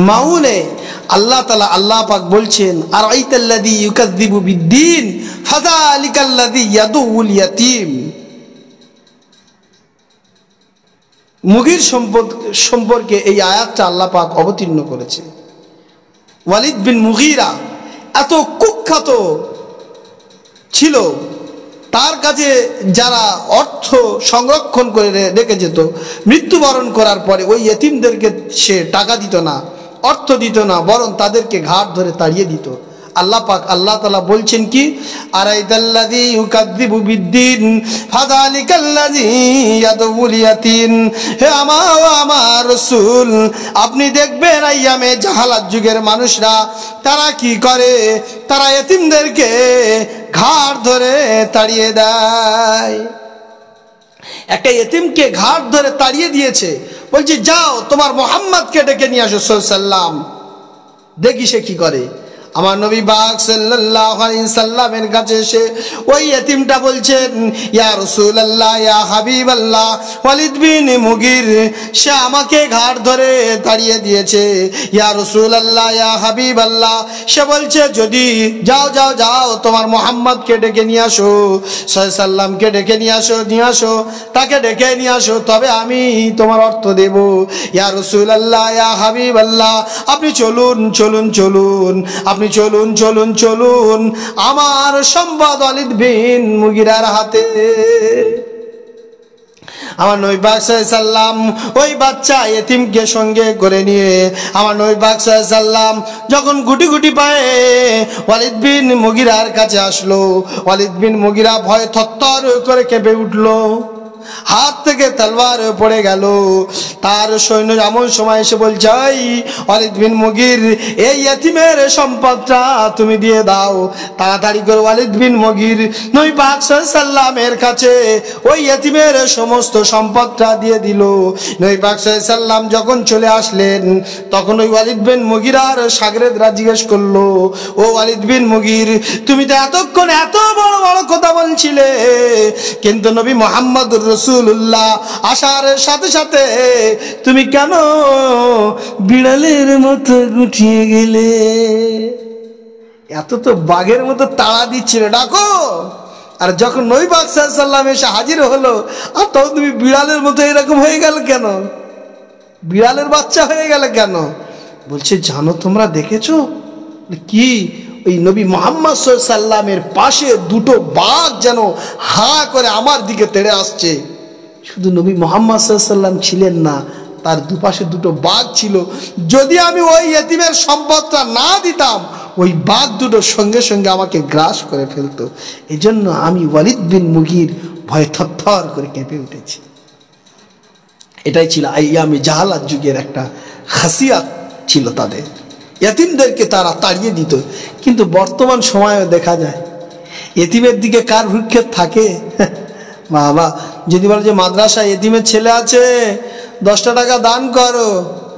মাউনে আল্লাহ তাআলা আল্লাহ পাক বলছেন, আরাইতাল্লাযী ইউকাযযিবু বিদ্দীন ফাযালিকাল্লাযী ইয়াদুল ইয়াতীম। মুগীর সম্পর্কে এই আয়াতটা আল্লাহ পাক অবতীর্ণ করেছে। ওয়ালিদ বিন মুগীরা এত কুখ্যাত ছিল, তার কাছে যারা অর্থ সংরক্ষণ করে রেখে যেত, মৃত্যুবরণ করার পরে ওই এতিমদেরকে সে টাকা দিত না, অর্থ দিত না, বরং তাদেরকে ঘাট ধরে তাড়িয়ে দিত। আল্লাহ পাক আল্লাহ তাআলা বলছেন কি, আরাইতাল্লাযী ইউকাযযিবু বিদ্দীন ফাযালিকাল্লাযী ইয়াদউল ইয়াতীম। হে আমার রাসূল, আপনি দেখবেন আইয়ামে জাহালাত যুগের মানুষরা তারা কি করে, তারা এতিমদেরকে ঘাট ধরে তাড়িয়ে দেয়। একটা এতিমকে ঘাট ধরে তাড়িয়ে দিয়েছে, বলছে যাও তোমার মুহাম্মদকে ডেকে নিয়ে আসো সাল্লাল্লাহু আলাইহি সাল্লাম। দেখি সে কি করে। আমার নবী পাক সাল্লাল্লাহু আলাইহি সাল্লামের কাছে এসে ওই এতিমটা বলছেন, ইয়া রাসূলুল্লাহ, ইয়া হাবিবাল্লাহ, ওয়ালিদ বিন মুগির সে আমাকে ঘাট ধরে তাড়িয়ে দিয়েছে। ইয়া রাসূলুল্লাহ, ইয়া হাবিবাল্লাহ, সে বলছে যদি যাও যাও যাও তোমার মুহাম্মদকে ডেকে নিয়ে আসো, সাল্লাল্লাহু আলাইহি সাল্লামকে ডেকে নিয়ে আসো, তাকে ডেকে নিয়ে আসো, তবে আমি তোমার অর্থ দেব। ইয়া রাসূলুল্লাহ, ইয়া হাবিবাল্লাহ, আপনি চলুন চলুন চলুন, আপনি চলুন চলুন চলুন আমার সম্পদ ওয়ালিদ বিন মুগিরার হাতে। আমার নবী পাক সাল্লাল্লাহু আলাইহি সাল্লাম ওই বাচ্চা এতিমকে সঙ্গে করে নিয়ে আমার নবী পাক সাল্লাল্লাহু আলাইহি সাল্লাম যখন গুটি গুটি পায়ে ওয়ালিদ বিন মুগিরার কাছে আসলো, ওয়ালিদ বিন মুগিরা ভয়ে থরথর করে কেঁপে উঠলো, হাত থেকে তলোয়ার পড়ে গেল। তার সৈন্য এমন সময় এসে বলছে, ওয়ালিদ বিন মুগির, এই ইতিমের সম্পদটা তুমি দিয়ে দাও। তাড়াতাড়ি করে ওয়ালিদ বিন মুগির নবী পাক সাল্লাল্লাহু আলাইহি সাল্লামের কাছে ওই ইতিমের সমস্ত সম্পদটা দিয়ে দিল। নবী পাক সাল্লাল্লাহু আলাইহি সাল্লাম যখন চলে আসলেন, তখন ওই ওয়ালিদ বিন মুগিরার শাগরেদরা জিজ্ঞেস করলো, ও ওয়ালিদ বিন মুগির, তুমি তো এতক্ষণ এত বড় বড় কথা বলছিলে, কিন্তু নবী মুহাম্মদুর রাসূলুল্লাহ আসার সাথে সাথে তুমি কেন বিড়ালের মতো গুটিয়ে গেলে? এত তো বাঘের মতো তাড়া দিচ্ছিল, ডাকো। আর যখন নবী পাক সাল্লাল্লাহু আলাইহি সাল্লাম এসে হাজির হলো, আর তখন তুমি বিড়ালের মতো এরকম হয়ে গেল কেন? বিড়ালের বাচ্চা হয়ে গেল কেন? বলছে, জানো তোমরা দেখেছো কি? ওই নবী মুহাম্মদ সাল্লাল্লাহু আলাইহি সাল্লামের পাশে দুটো বাঘ যেন হা করে আমার দিকে তেড়ে আসছে। শুধু নবী মুহাম্মদ সাল্লাল্লাহু আলাইহি সাল্লাম ছিলেন না, তার দুপাশে দুটো বাঘ ছিল। যদি আমি ওই ইতিমের সম্পদটা না দিতাম, ওই বাঘ দুটো সঙ্গে সঙ্গে আমাকে গ্রাস করে ফেলতো। এজন্য আমি ওয়ালিদ বিন মুগির ভয়ে থরথর করে কেঁপে উঠেছি। এটাই ছিল আইয়ামে জাহালাত যুগের একটা খাসিয়াত ছিল তাদের। এতিমদেরকে তারা তাড়িয়ে দিত। কিন্তু বর্তমান সময়েও দেখা যায় এতিমের দিকে কার ভ্রুক্ষেপ থাকে? বাবা যদি বলে যে মাদ্রাসায় এতিমের ছেলে আছে, 10টা টাকা দান করো,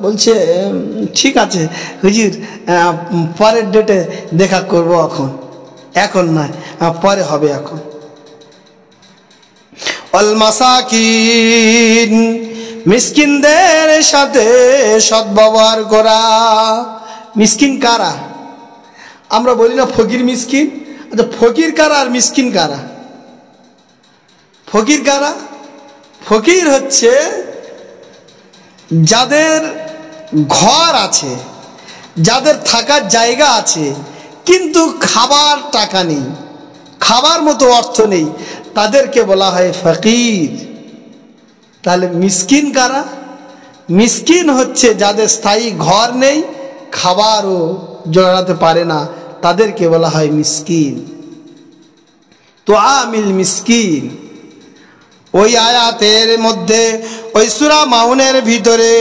বলছে ঠিক আছে হুজুর, পরের ডেটে দেখা করব, এখন নয়, পরে হবে। এখন আল মাসাকিন, মিসকিনদের সাথে সদ্ব্যবহার করা। মিসকিন কারা? আমরা বলি না ফকির মিসকিন? আচ্ছা, ফকির কারা আর মিসকিন কারা? ফকির কারা? ফকির হচ্ছে যাদের ঘর আছে, যাদের থাকার জায়গা আছে, কিন্তু খাবার টাকা নেই, খাবার মতো অর্থ নেই, তাদেরকে বলা হয় ফকির। তাহলে মিসকিন কারা? মিসকিন হচ্ছে যাদের স্থায়ী ঘর নেই, খাবারও জোগাতে পারে না, তাদেরকে বলা হয় মিসকিন। তো আমিল মিসকিন, ওই আয়াতের মধ্যে, ওই সূরা মাউনের ভিতরে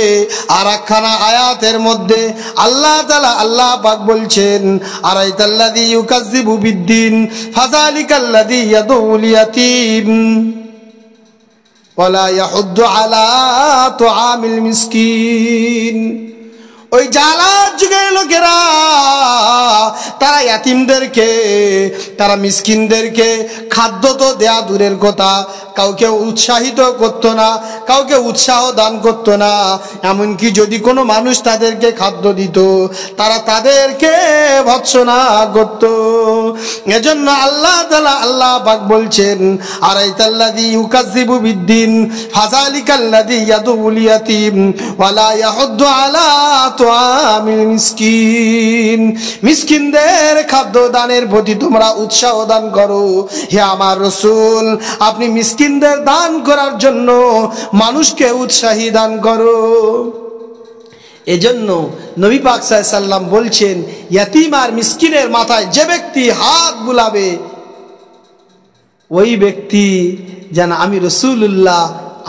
আর একখানা আয়াতের মধ্যে আল্লাহ পাক বলছেন, আরাইতাল্লাযী ইউকাযযিবু বিদ্দীন ফাযালিকাল্লাযী ইয়াদউল ইয়াতীম ওয়ালা ইয়াহুদ্দু আলা তুআমিল মিসকিন। ওই জালাত যুগের লোকেরা তারা ইয়াতিমদেরকে, তারা মিসকিনদেরকে খাদ্য তো দেয়া দূরের কথা, কাউকে উৎসাহিত করতো না, কাউকে উৎসাহ দান করতো না। এমনকি যদি কোনো মানুষ তাদেরকে খাদ্য দিত, তারা তাদেরকে ভৎসনা করত। এজন্য আল্লাহ পাক বলছেন, আরাইতাল্লাযী ইউকাযযিবু বিদ্দিন ফাযালিকাল্লাযী ইয়াদুল ইয়াতীম ওয়ালা ইয়াহুদ্দু আলা তুআমিল মিসকিন। মিসকিনদের খাদ্য দানের প্রতি তোমরা উৎসাহ দান করো। হে আমার রাসূল, আপনি মিসকিনদের দান করার জন্য মানুষকে উৎসাহী দান করো। এজন্য নবী পাক সাল্লাল্লাহু আলাইহি সাল্লাম বলছেন, ইয়াতীম আর মিসকিনের মাথায় যে ব্যক্তি হাত বুলাবে, ওই ব্যক্তি যেন আমি রাসূলুল্লাহ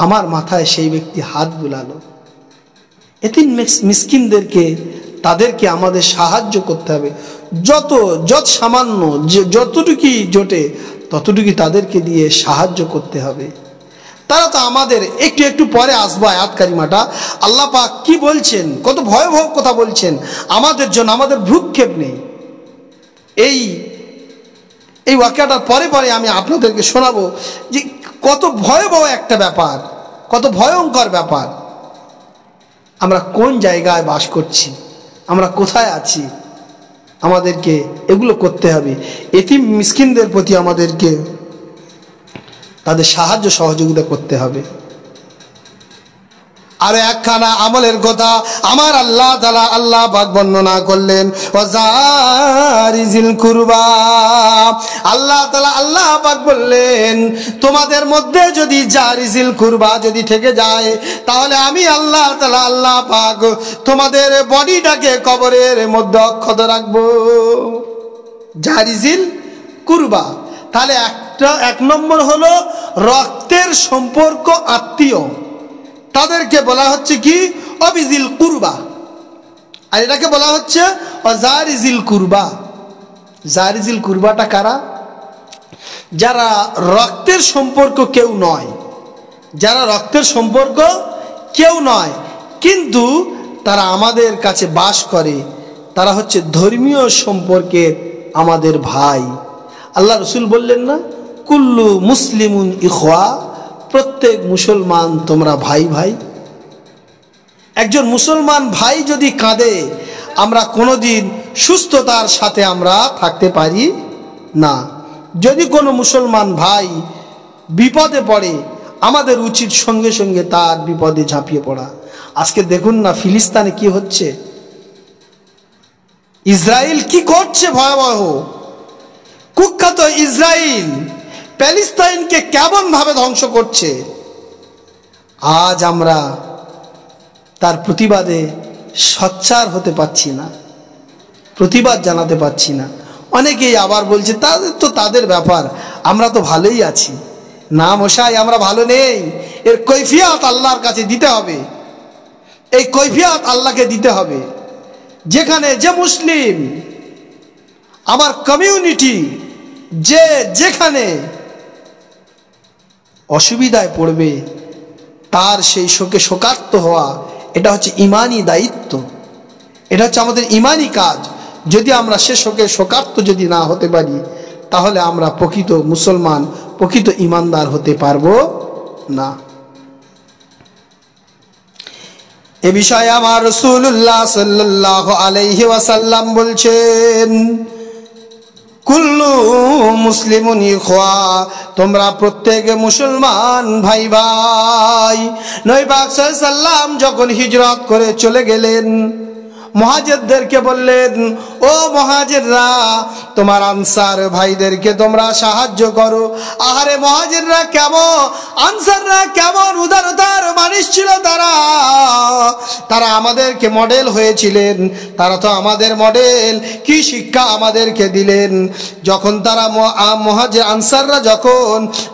আমার মাথায় সেই ব্যক্তি হাত বুলালো। এতিম মিসকিনদেরকে তাদেরকে আমাদের সাহায্য করতে হবে। যত সামান্য যতটুকুই জোটে ততটুকু তাদেরকে দিয়ে সাহায্য করতে হবে। তারা তো আমাদের একটু পরে আসবো আয়াত কারিমাটা, আল্লাহ পাক কি বলছেন, কত ভয়াবহ কথা বলছেন আমাদের জন্য। আমাদের ভ্রুক্ষেপ নেই। এই ওয়াকিয়াটার পরে আমি আপনাদেরকে শোনাবো যে কত ভয়াবহ একটা ব্যাপার, কত ভয়ঙ্কর ব্যাপার। আমরা কোন জায়গায় বাস করছি, আমরা কোথায় আছি, আমাদেরকে এগুলো করতে হবে। এতিম মিসকিনদের প্রতি আমাদেরকে তাদের সাহায্য সহযোগিতা করতে হবে। আর একখানা আমলের কথা আমার আল্লাহ পাক বর্ণনা করলেন, ওয়াজারিজিল কুরবা। আল্লাহ পাক বললেন, তোমাদের মধ্যে যদি জারিজিল কুরবা যদি থেকে যায়, তাহলে আমি আল্লাহ পাক তোমাদের বডিটাকে কবরের মধ্যে অক্ষত রাখবো। জারিজিল কুরবা, তাহলে এক নম্বর হলো রক্তের সম্পর্ক, আত্মীয়, তাদেরকে বলা হচ্ছে কি অবিজিল কুরবা। আর এটাকে বলা হচ্ছে অজারিজিল কুরবা। জারিজিল কুরবাটা কারা? যারা রক্তের সম্পর্ক কেউ নয়, যারা রক্তের সম্পর্ক কেউ নয়, কিন্তু তারা আমাদের কাছে বাস করে, তারা হচ্ছে ধর্মীয় সম্পর্কের আমাদের ভাই। আল্লাহ রসুল বললেন না, কুল্লু মুসলিমুন ইখওয়া, প্রত্যেক মুসলমান তোমরা ভাই ভাই। একজন মুসলমান ভাই যদি কাঁদে, আমরা কোনোদিন সুস্থতার সাথে আমরা থাকতে পারি না। যদি কোনো মুসলমান ভাই বিপদে পড়ে, আমাদের উচিত সঙ্গে সঙ্গে তার বিপদে ঝাঁপিয়ে পড়া। আজকে দেখুন না ফিলিস্তিনে কি হচ্ছে, ইসরায়েল কি করছে, ভয়াবহ কুখ্যাত ইসরায়েল প্যালেস্তাইনকে কেমন ভাবে ধ্বংস করছে। আজ আমরা তার প্রতিবাদে সোচ্চার হতে পারছি না, প্রতিবাদ জানাতে পারছি না। অনেকেই আবার বলছে তাদের ব্যাপার, আমরা তো ভালোই আছি। না মশাই, আমরা ভালো নেই। এর কৈফিয়ত আল্লাহর কাছে দিতে হবে, এই কৈফিয়ত আল্লাহকে দিতে হবে। যেখানে যে মুসলিম, আমার কমিউনিটি যেখানে অসুবিধায় পড়বে, তার সেই শোকে শোকার্ত হওয়া, এটা হচ্ছে ইমানি দায়িত্ব, এটা হচ্ছে আমাদের ইমানি কাজ। যদি আমরা সে শোকে শোকার্ত যদি না হতে পারি, তাহলে আমরা প্রকৃত মুসলমান, প্রকৃত ইমানদার হতে পারবো না। এ বিষয়ে আমার রাসূলুল্লাহ সাল্লাল্লাহু আলাইহি ওয়াসাল্লাম বলছেন, কুল্লু মুসলিমুন ইখওয়া, তোমরা প্রত্যেকে মুসলমান ভাই ভাই। নবী পাক সাল্লাল্লাহু আলাইহি ওয়াসাল্লাম যখন হিজরত করে চলে গেলেন, মুহাজিরদেরকে বললেন, ও মুহাজিররা, তোমার আনসার ভাইদেরকে তোমরা সাহায্য করো। আহারে মুহাজিররা কেমন, আনসাররা কেমন উদারতার মানুষ ছিল। তারা আমাদেরকে মডেল হয়েছিলেন, তারা তো আমাদের মডেল। কি শিক্ষা আমাদেরকে দিলেন। যখন তারা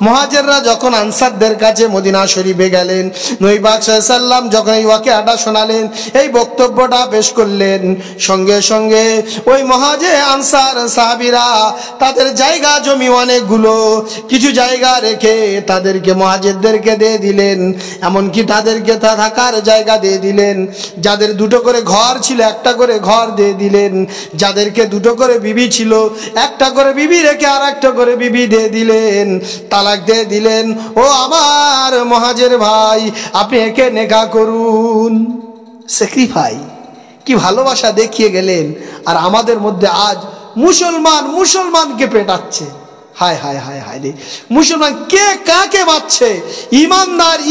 মুহাজিররা যখন আনসারদের কাছে মদিনা শরীফে গেলেন, নবী পাক সাল্লাল্লাহু আলাইহি ওয়াসাল্লাম যখন এই ওয়াকিয়াটা শোনালেন, এই বক্তব্যটা পেশ করলেন, করলেন। সঙ্গে সঙ্গে ওই মহাজে আনসার সাহাবীরা তাদের জায়গা জমি অনেকগুলো কিছু জায়গা রেখে তাদেরকে মুহাজিরদেরকে দিয়ে দিলেন, এমনকি তাদেরকে থাকার জায়গা দিয়ে দিলেন। যাদের দুটো করে ঘর ছিল একটা করে ঘর দিয়ে দিলেন, যাদেরকে দুটো করে বিবি ছিল একটা করে বিবি রেখে আর একটা করে বিবি দিয়ে দিলেন, তালাক দিয়ে দিলেন। ও আমার মুহাজির ভাই, আপনি একে নেকা করুন। স্যাক্রিফাই, কি ভালোবাসা দেখিয়ে গেলেন। আর আমাদের মধ্যে আজ মুসলমানকে পেটাচ্ছে। হায় হায় হায় হায় রে, মুসলমান কে কাকে মারছে?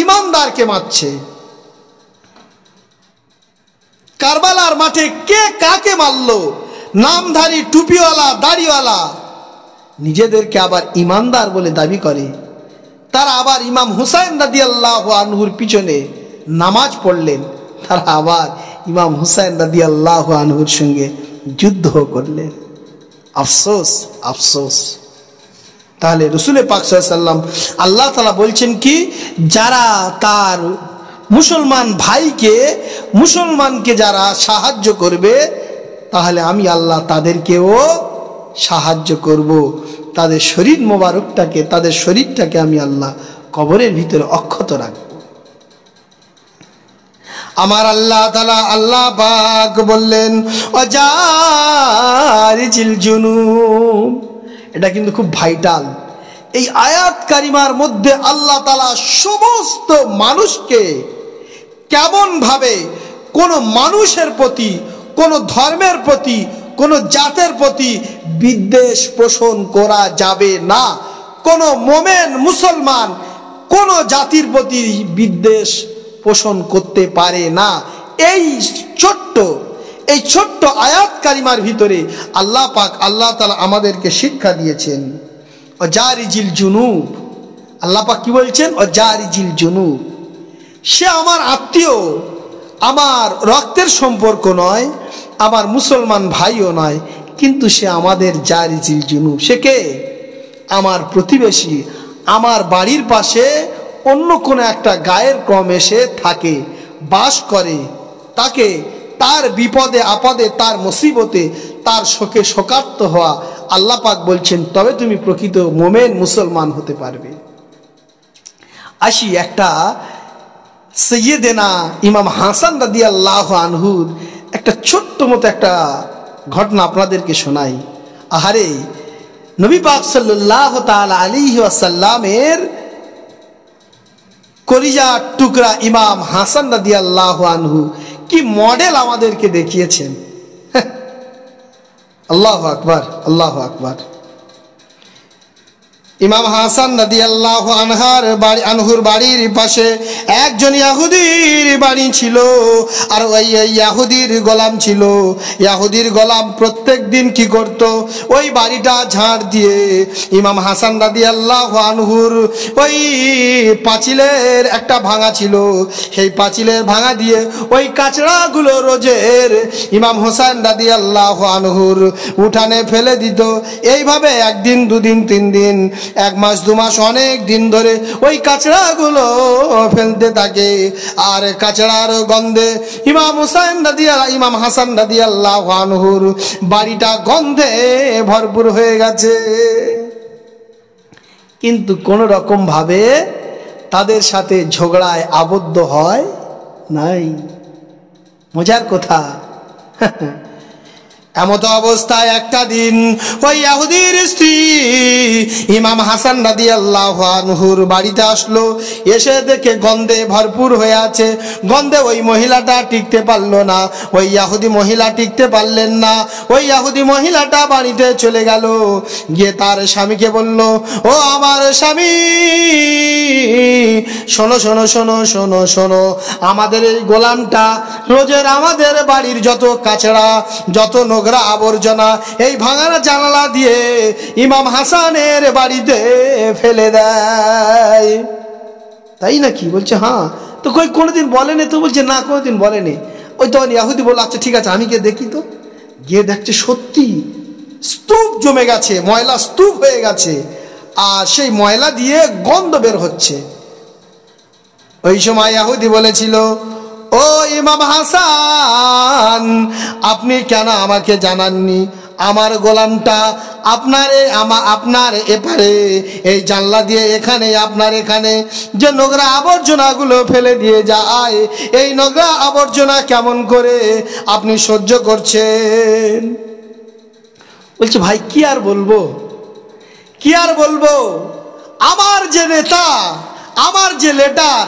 ইমানদারকে মারছে। কারবালার মাঠে কে কাকে মারলো? নামধারী টুপিওয়ালা দাড়িওয়ালা নিজেদেরকে আবার ইমানদার বলে দাবি করে। তারা আবার ইমাম হুসাইন রাদিয়াল্লাহু আনহুর পিছনে নামাজ পড়লেন, তারা আবার ইমাম হুসাইন রাদিয়াল্লাহু আনহুর সঙ্গে যুদ্ধ করলেন। আফসোস আফসোস। তাহলে রাসূল পাক সাল্লাল্লাহু আলাইহি ওয়াসাল্লাম আল্লাহ তাআলা বলছেন কি, যারা তার মুসলমানকে যারা সাহায্য করবে, তাহলে আমি আল্লাহ তাদেরকেও সাহায্য করব। তাদের শরীর মোবারকটাকে, তাদের শরীরটাকে আমি আল্লাহ কবরের ভিতরে অক্ষত রাখব। আমার আল্লাহ তাআলা আল্লাহ পাক বললেন ওয়াজারিজিল জুনুব। এটা কিন্তু খুব ভাইটাল। এই আয়াত কারিমার মধ্যে আল্লাহ তাআলা সমস্ত মানুষকে কেমন ভাবে কোন মানুষের প্রতি, কোন ধর্মের প্রতি, কোন জাতের প্রতি বিদ্বেষ পোষণ করা যাবে না। কোন মোমেন মুসলমান কোন জাতির প্রতি বিদ্বেষ পোষণ করতে পারে না। এই ছোট্ট আয়াত কারিমার ভিতরে আল্লাহ পাক আল্লাহ তাআলা আমাদেরকে শিক্ষা দিয়েছেন। ওয়াজারিজিল জুনুব, আল্লাহ পাক কি বলছেন? ওয়াজারিজিল জুনুব। সে আমার আত্মীয়, আমার রক্তের সম্পর্ক নয়, আমার মুসলমান ভাইও নয়, কিন্তু সে আমাদের জারিজিল জুনুব। সে কে? আমার প্রতিবেশী, আমার বাড়ির পাশে অন্য কোনো একটা গায়ের ক্রম এসে থাকে, বাস করে। তাকে তার বিপদে আপদে, তার মুসিবতে, তার শোকে শোকার্ত হওয়া আল্লাহ পাক বলছেন, তবে তুমি প্রকৃত মোমেন মুসলমান হতে পারবে। আসি একটা সৈয়দেনা ইমাম হাসান রাদিয়াল্লাহু আনহুর একটা ছোট্ট মতো একটা ঘটনা আপনাদেরকে শোনাই। আহারে, নবী পাক সাল্লাল্লাহু তাআলা আলাইহি ওয়াসাল্লামের কলিজার টুকরা ইমাম হাসান রাদিয়াল্লাহু আনহু কি মডেল আমাদেরকে দেখিয়েছেন। আল্লাহু আকবার, আল্লাহু আকবার। ইমাম হাসান রাদিয়াল্লাহু আনহুর বাড়ির পাশে একজন ইহুদির বাড়ি ছিল, আর ওই ইহুদির গোলাম ছিল। ইহুদির গোলাম প্রত্যেক দিন কি করত? ওই বাড়িটা ঝাড় দিয়ে ইমাম হাসান রাদিয়াল্লাহু আনহুর ওই পাঁচিলের একটা ভাঙা ছিল, সেই পাঁচিলের ভাঙা দিয়ে ওই কাচড়াগুলো রোজের ইমাম হোসেন রাদিয়াল্লাহু আনহুর উঠানে ফেলে দিত। এইভাবে একদিন, দুদিন, 3 দিন, 1 মাস, 2 মাস, অনেক দিন ধরে ওই কাচড়াগুলো ফেলতে থাকে। আর কাচড়ার গন্ধে ইমাম হাসান রাদিয়াল্লাহু আনহুর বাড়িটা গন্ধে ভরপুর হয়ে গেছে। কিন্তু কোন রকম ভাবে তাদের সাথে ঝগড়ায় আবদ্ধ হয় নাই। মজার কথা, এমত অবস্থায় একটা দিন ওই ইহুদির স্ত্রী ইমাম হাসান রাদিয়াল্লাহু আনহুর বাড়িতে আসলো। এসে দেখে গন্ধে ভরপুর হয়ে আছে। গন্ধে ওই মহিলাটা টিকতে পারলো না, ওই ইহুদি মহিলা টিকতে পারলেন না। ওই ইহুদি মহিলাটা বাড়িতে চলে গেল, গিয়ে তার স্বামীকে বলল, ও আমার স্বামী, শোনো শোনো শোনো শোনো শোনো, আমাদের এই গোলামটা রোজের আমাদের বাড়ির যত কাচড়া, যত নোংরা আবর্জনা এই ভাঙানা জানালা দিয়ে ইমাম হাসানের বাড়িতে ফেলে দেয়। তাই নাকি? বলছে হ্যাঁ। তো কই কোনোদিন বলেনি? তো বলছে না, কোনোদিন বলেনি। ওই তখন ইহুদি বলল, আচ্ছা ঠিক আছে, আমি গিয়ে দেখি। তো গিয়ে দেখছে সত্যি স্তূপ জমে গেছে, ময়লা স্তূপ হয়ে গেছে, আর সেই ময়লা দিয়ে গন্ধ বের হচ্ছে। ওই সময় ইহুদি বলেছিল, ও ইমাম হাসান, আপনি কেন আমাকে জানাননি? আমার গোলামটা আপনার এপারে এই জানলা দিয়ে এখানে, আপনার এখানে যে নোংরা আবর্জনাগুলো ফেলে দিয়ে যায়, এই নোংরা আবর্জনা কেমন করে আপনি সহ্য করছেন? বলছে ভাই কি আর বলবো, কি আর বলবো, আমার যে নেতা, আমার যে লিডার,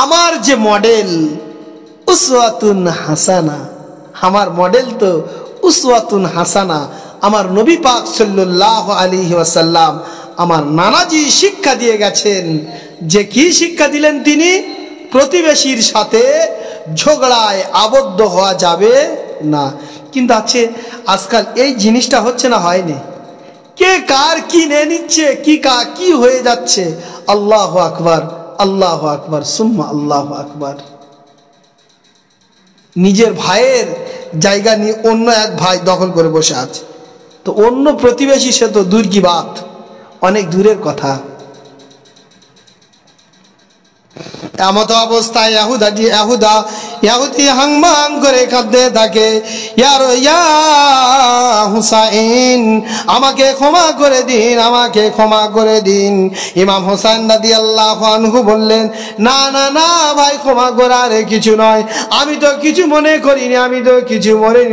আমার যে মডেল, উসওয়াতুন হাসানা, আমার মডেল তো উসওয়াতুন হাসানা, আমার নবী পাক সাল্লাল্লাহু আলাইহি ওয়াসাল্লাম, আমার নানাজি শিক্ষা দিয়ে গেছেন। যে কি শিক্ষা দিলেন তিনি? প্রতিবেশীর সাথে ঝগড়ায় আবদ্ধ হওয়া যাবে না। কিন্তু আজকাল এই জিনিসটা হচ্ছে না, হয়নি। কে কার কি নিয়ে নিচ্ছে, কি হয়ে যাচ্ছে। আল্লাহু আকবার, আল্লাহু আকবার, সুম্মা আল্লাহু আকবার। নিজের ভাইয়ের জায়গা নিয়ে অন্য এক ভাই দখল করে বসে আছে, তো অন্য প্রতিবেশী সে তো দূর কি বাত, অনেক দূরের কথা। এমত অবস্থায় ইহুদি হাংমাং করে কাঁদতে থাকে, ইয়া হুসাইন, আমাকে ক্ষমা করে দিন, আমাকে ক্ষমা করে দিন। ইমাম হোসেন রাদিয়াল্লাহু আনহু বললেন, না না না ভাই, ক্ষমা করার কিছু নয়, আমি তো কিছু মনে করিনি, আমি তো কিছু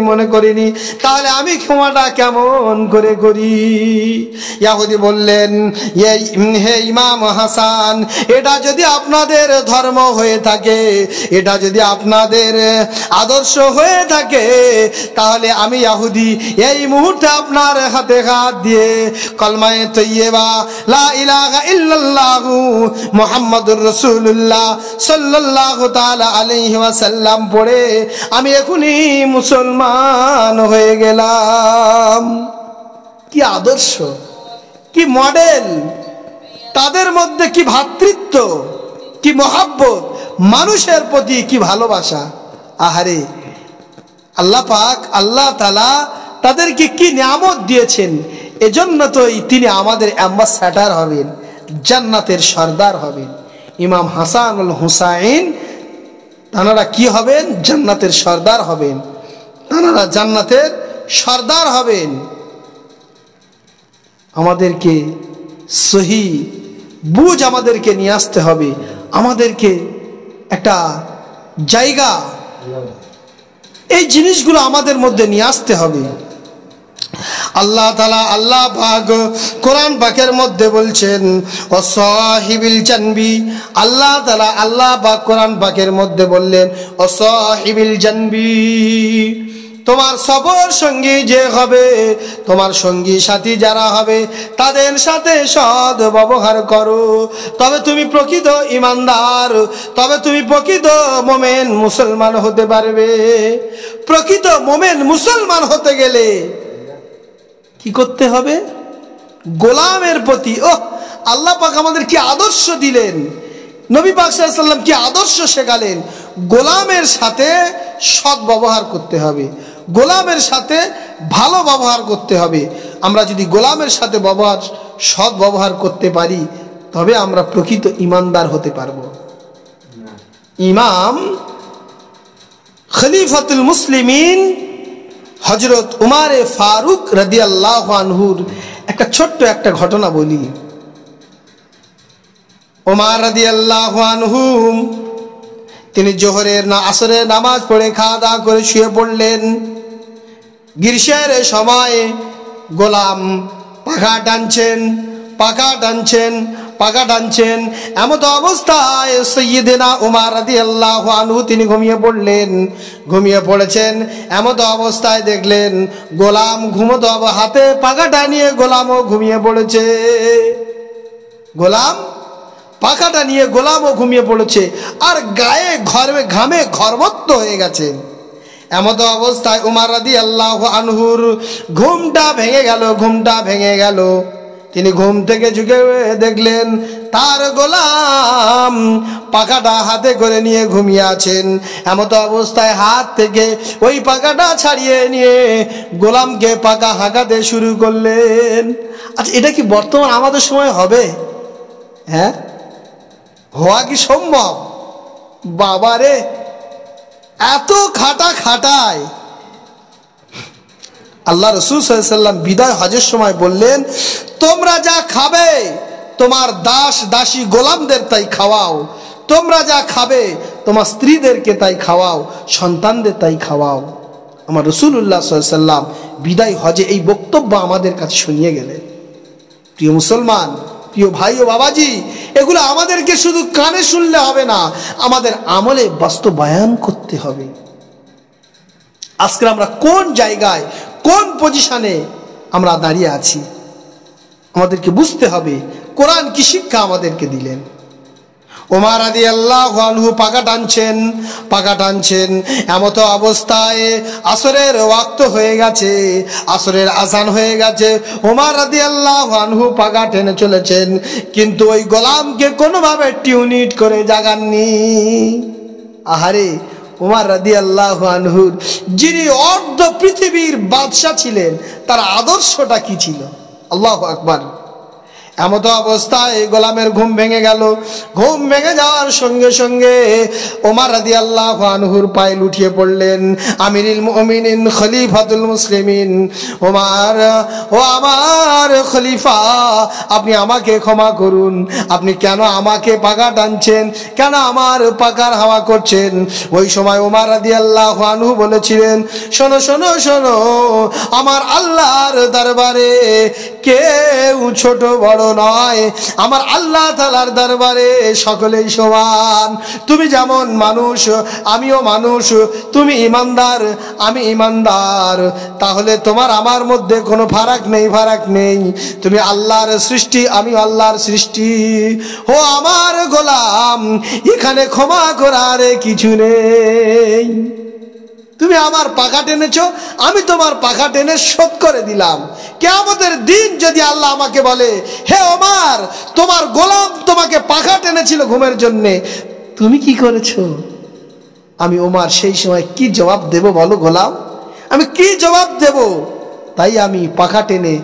মনে করিনি, তাহলে আমি ক্ষমাটা কেমন করে করি? ইহুদি বললেন, হে ইমাম হাসান, এটা যদি আপনাদের ধর্ম হয়ে থাকে, এটা যদি আপনাদের আদর্শ হয়ে থাকে, তাহলে আমি ইহুদি এই মুহূর্তে আপনার হাতে হাত দিয়ে কলমায়ে তৈয়বা লা ইলাহা ইল্লাল্লাহু মুহাম্মাদুর রাসূলুল্লাহ সাল্লাল্লাহু তাআলা আলাইহি ওয়াসাল্লাম পড়ে আমি এখনই মুসলমান হয়ে গেলাম। কি আদর্শ, কি মডেল, তাদের মধ্যে কি ভ্রাতৃত্ব, কি মহব্বত, মানুষের প্রতি কি ভালোবাসা। আহারে, আল্লাহ পাক, আল্লাহ তাআলা তাদেরকে কি নিয়ামত দিয়েছেন। এজন্য তো তিনি আমাদের অ্যাম্বাসেডর হবেন, জান্নাতের সর্দার হবেন। ইমাম হাসান আল হুসাইন তানারা কি হবেন? জান্নাতের সর্দার হবেন, তানারা জান্নাতের সর্দার হবেন। আমাদেরকে সহি বুঝ আমাদেরকে নিয়ে আসতে হবে, আমাদেরকে একটা জায়গা, এই জিনিসগুলো আমাদের মধ্যে নিয়ে আসতে হবে। আল্লাহ তাআলা, আল্লাহ পাক কোরআন পাকের মধ্যে বলছেন ওয়াসাহিবিল জানবি, আল্লাহ তাআলা, আল্লাহ পাক কোরআন পাকের মধ্যে বললেন ওয়াসাহিবিল জানবি, তোমার সফর সঙ্গী যে হবে, তোমার সঙ্গী সাথী যারা হবে, তাদের সাথে সৎ ব্যবহার করো, তবে তুমি প্রকৃত ঈমানদার, তবে তুমি প্রকৃত মুমিন মুসলমান হতে পারবে। প্রকৃত মুমিন মুসলমান হতে গেলে কি করতে হবে? গোলামের প্রতি, আল্লাহ পাক আমাদের কি আদর্শ দিলেন, নবী পাক সাল্লাল্লাহু আলাইহি ওয়াসাল্লাম কি আদর্শ শেখালেন। গোলামের সাথে সৎ ব্যবহার করতে হবে, গোলামের সাথে ভালো ব্যবহার করতে হবে। আমরা যদি গোলামের সাথে সৎ ব্যবহার করতে পারি, তবে আমরা প্রকৃত ঈমানদার হতে পারবো। ইমাম খলিফাতুল মুসলিমিন হযরত উমর ফারুক রাদিয়াল্লাহু আনহুর একটা ছোট্ট একটা ঘটনা বলি। উমর রাদিয়াল্লাহু আনহু তিনি জোহরের না আসরের নামাজ পড়ে খাওয়া দাওয়া করে শুয়ে পড়লেন। গ্রীষ্মের সময় গোলাম পাখা টানছেন, এমত অবস্থায় সাইয়্যিদিনা উমর রাদিয়াল্লাহু আনহু তিনি ঘুমিয়ে পড়েছেন। এমত অবস্থায় দেখলেন গোলাম ঘুমোতে হাতে পাখাটা নিয়ে গোলামও ঘুমিয়ে পড়েছে। পাখাটা নিয়ে গোলামও ঘুমিয়ে পড়েছে, আর গায়ে ঘামে ঘরমত্ত হয়ে গেছে। এমত অবস্থায় উমর রাদিয়াল্লাহু আনহুর ঘুমটা ভেঙে গেল। তিনি ঘুম থেকে ঝুঁকে দেখলেন তার গোলাম পাখাটা হাতে করে নিয়ে ঘুমিয়ে আছেন। এমত অবস্থায় হাত থেকে ওই পাখাটা ছাড়িয়ে নিয়ে গোলামকে পাখা হাঁকাতে শুরু করলেন। আচ্ছা, এটা কি বর্তমান আমাদের সময় হবে? হ্যাঁ, হওয়া কি সম্ভব? বাবারে, এত খাটায়। আল্লাহ রাসূল সাল্লাল্লাহু আলাইহি ওয়াসাল্লাম বিদায় হজের সময় বললেন, তোমরা যা খাবে তোমার দাস দাসী গোলামদের তাই খাওয়াও, তোমরা যা খাবে তোমার স্ত্রীদেরকে তাই খাওয়াও, সন্তানদের তাই খাওয়াও। আমার রাসূলুল্লাহ সাল্লাল্লাহু আলাইহি ওয়াসাল্লাম বিদায় হজে এই বক্তব্য আমাদের কাছে শুনিয়ে গেলেন। প্রিয় মুসলমান, প্রিয় ভাই ও বাবাজি, এগুলো আমাদেরকে শুধু কানে শুনলে হবে না, আমাদের আমলে বাস্তবায়ন করতে হবে। আজকে আমরা কোন জায়গায়, কোন পজিশনে আমরা দাঁড়িয়ে আছি আমাদেরকে বুঝতে হবে। কোরআন কি শিক্ষা আমাদেরকে দিলেন। ওমর রাদিয়াল্লাহু আনহু পাকা টানছেন এমত অবস্থায় আসরের ওয়াক্ত হয়ে গেছে, আসরের আজান হয়ে গেছে। ওমর রাদিয়াল্লাহু আনহু পাকা টেনে চলেছেন, কিন্তু ওই গোলামকে কোনোভাবে টিউনিট করে জাগাননি। আহারে, ওমর রাদিয়াল্লাহু আনহুর যিনি অর্ধ পৃথিবীর বাদশা ছিলেন, তার আদর্শটা কি ছিল? আল্লাহু আকবার। এমত অবস্থায় গোলামের ঘুম ভেঙে গেল। ঘুম ভেঙে যাওয়ার সঙ্গে সঙ্গে ওমর রাদিয়াল্লাহু আনহুর পায়ে লুটিয়ে পড়লেন। আমিরুল মুমিনিন, খলিফাতুল মুসলিমিন ওমর, ও আমার খলিফা, আপনি আমাকে ক্ষমা করুন। আপনি কেন আমাকে পাকা টানছেন, কেন আমার পাকার হাওয়া করছেন? ওই সময় ওমর রাদিয়াল্লাহু আনহু বলেছিলেন, শোনো শোনো শোনো, আমার আল্লাহর দরবারে কেউ ছোট বড় নয়, আমার আল্লাহ তাআলার দরবারে সকলেই সমান। তুমি যেমন মানুষ, আমিও মানুষ, তুমি ইমানদার, আমি ইমানদার, তাহলে তোমার আমার মধ্যে কোনো ফারাক নেই। তুমি আল্লাহর সৃষ্টি, আমি আল্লাহর সৃষ্টি। ও আমার গোলাম, এখানে ক্ষমা করার কিছু নেই। তুমি আমার পাখা টেনেছো, আমি তোমার পাখা টেনে শোধ করে দিলাম। কিয়ামতের দিন যদি আল্লাহ আমাকে বলে, হে ওমর, তোমার গোলাম তোমাকে পাখা টেনেছিল ঘুমের জন্য, তুমি কি করেছো? আমি ওমর সেই সময় কি জবাব দেব বলো গোলাম? আমি কি জবাব দেব? তাই আমি পাখা টেনে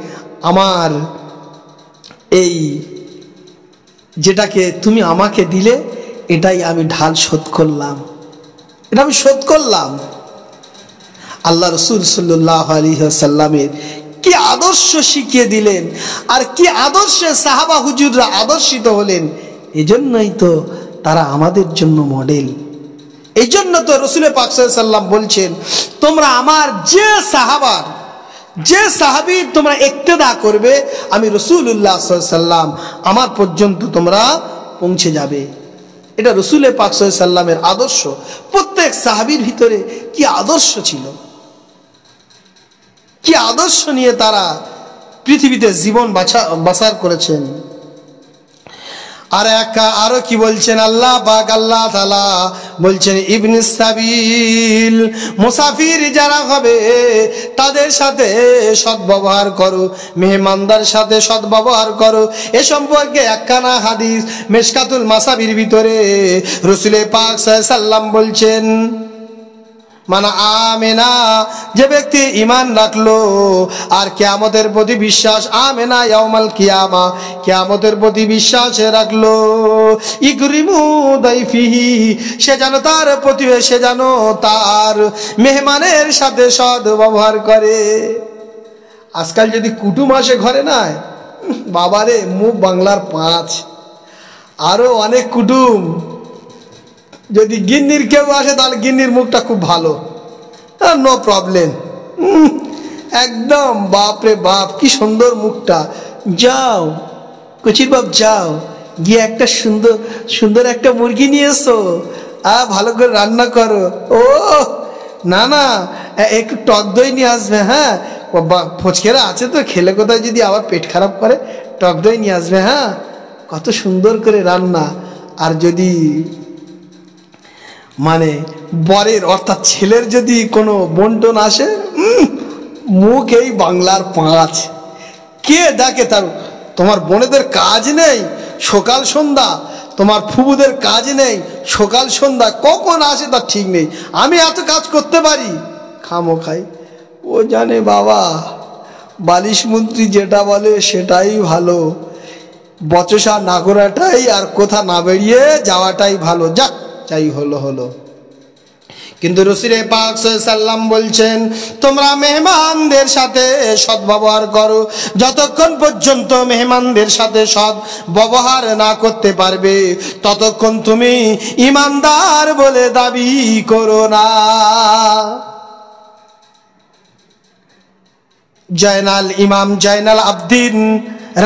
আমার এই যেটাকে তুমি আমাকে দিলে, এটাই আমি ঢাল শোধ করলাম, এটা আমি শোধ করলাম। আল্লাহ রাসূল সাল্লাল্লাহু আলাইহি ওয়াসাল্লামের কি আদর্শ শিখিয়ে দিলেন, আর কি আদর্শে সাহাবা হুজুররা আদর্শিত হলেন। এজন্যই তো তারা আমাদের জন্য মডেল। এই জন্য তো রাসূল পাক সাল্লাল্লাহু আলাইহি ওয়াসাল্লাম বলছেন, তোমরা আমার যে সাহাবীর তোমরা ইক্তেদা করবে, আমি রাসূলুল্লাহ সাল্লাল্লাহু আলাইহি ওয়াসাল্লাম আমার পর্যন্ত তোমরা পৌঁছে যাবে। এটা রাসূল পাক সাল্লাল্লাহু আলাইহি ওয়াসাল্লামের আদর্শ। প্রত্যেক সাহাবীর ভিতরে কি আদর্শ ছিল, কি আদর্শ নিয়ে তারা পৃথিবীতে জীবন বাছার করেছেন। আরো কি বলছেন আল্লাহ পাক? আল্লাহ তাআলা বলছেন, ইবনুস সাবিল, মুসাফির যারা হবে তাদের সাথে সদ্ব্যবহার করো, মেহমানদার সাথে সদ্ব্যবহার করো। এ সম্পর্কে একখানা হাদিস মিশকাতুল মাসাবির ভিতরে রাসূল পাক সাল্লাল্লাহু আলাইহি ওয়াসাল্লাম বলছেন, মানে আমেনা, যে ব্যক্তি ঈমান রাখলো আর কিয়ামতের প্রতি বিশ্বাস, আমেনা ইয়াউমাল কিয়ামা, কিয়ামতের প্রতি বিশ্বাস রাখলো, ইকরিমু দাইফিহি, সে যেন তার মেহমানের সাথে সদ ব্যবহার করে। আজকাল যদি কুটুম আসে ঘরে, না বাবারে, মুখ বাংলার 5, আরো অনেক কুটুম। যদি গিন্নির কেউ আসে, তাহলে গিন্নির মুখটা খুব ভালো, নো প্রবলেম, একদম বাপরে বাপ কি সুন্দর মুখটা। যাও কচির বাপ, যাও গিয়ে একটা সুন্দর একটা মুরগি নিয়ে এসো, ভালো করে রান্না করো। ও না, একটু টক দই নিয়ে আসবে। হ্যাঁ, ফচকেরা আছে তো, খেলে কোথায় যদি আবার পেট খারাপ করে, টক দই নিয়ে আসবে। হ্যাঁ, কত সুন্দর করে রান্না। আর যদি মানে বরের অর্থাৎ ছেলের যদি কোনো বন্টন আসে, মুখ এই বাংলার 5। কে দেখে? তোমার বোনেদের কাজ নেই সকাল সন্ধ্যা, তোমার ফুবুদের কাজ নেই সকাল সন্ধ্যা, কখন আসে তার ঠিক নেই। আমি এত কাজ করতে পারি, খামো খাই। ও জানে বাবা, বালিশ মন্ত্রী যেটা বলে সেটাই ভালো, বচসা না করাটাই আর কোথা না বেরিয়ে যাওয়াটাই ভালো। যাক, চাই হলো। কিন্তু রাসূল পাক সাল্লাল্লাহু আলাইহি সাল্লাম বলছেন, তোমরা মেহমানদের সাথে সৎ ব্যবহার করো। যতক্ষণ পর্যন্ত মেহমানদের সাথে সৎ ব্যবহার না করতে পারবে, ততক্ষণ তুমি ঈমানদার বলে দাবি করো না। ইমাম জয়নাল আবদিন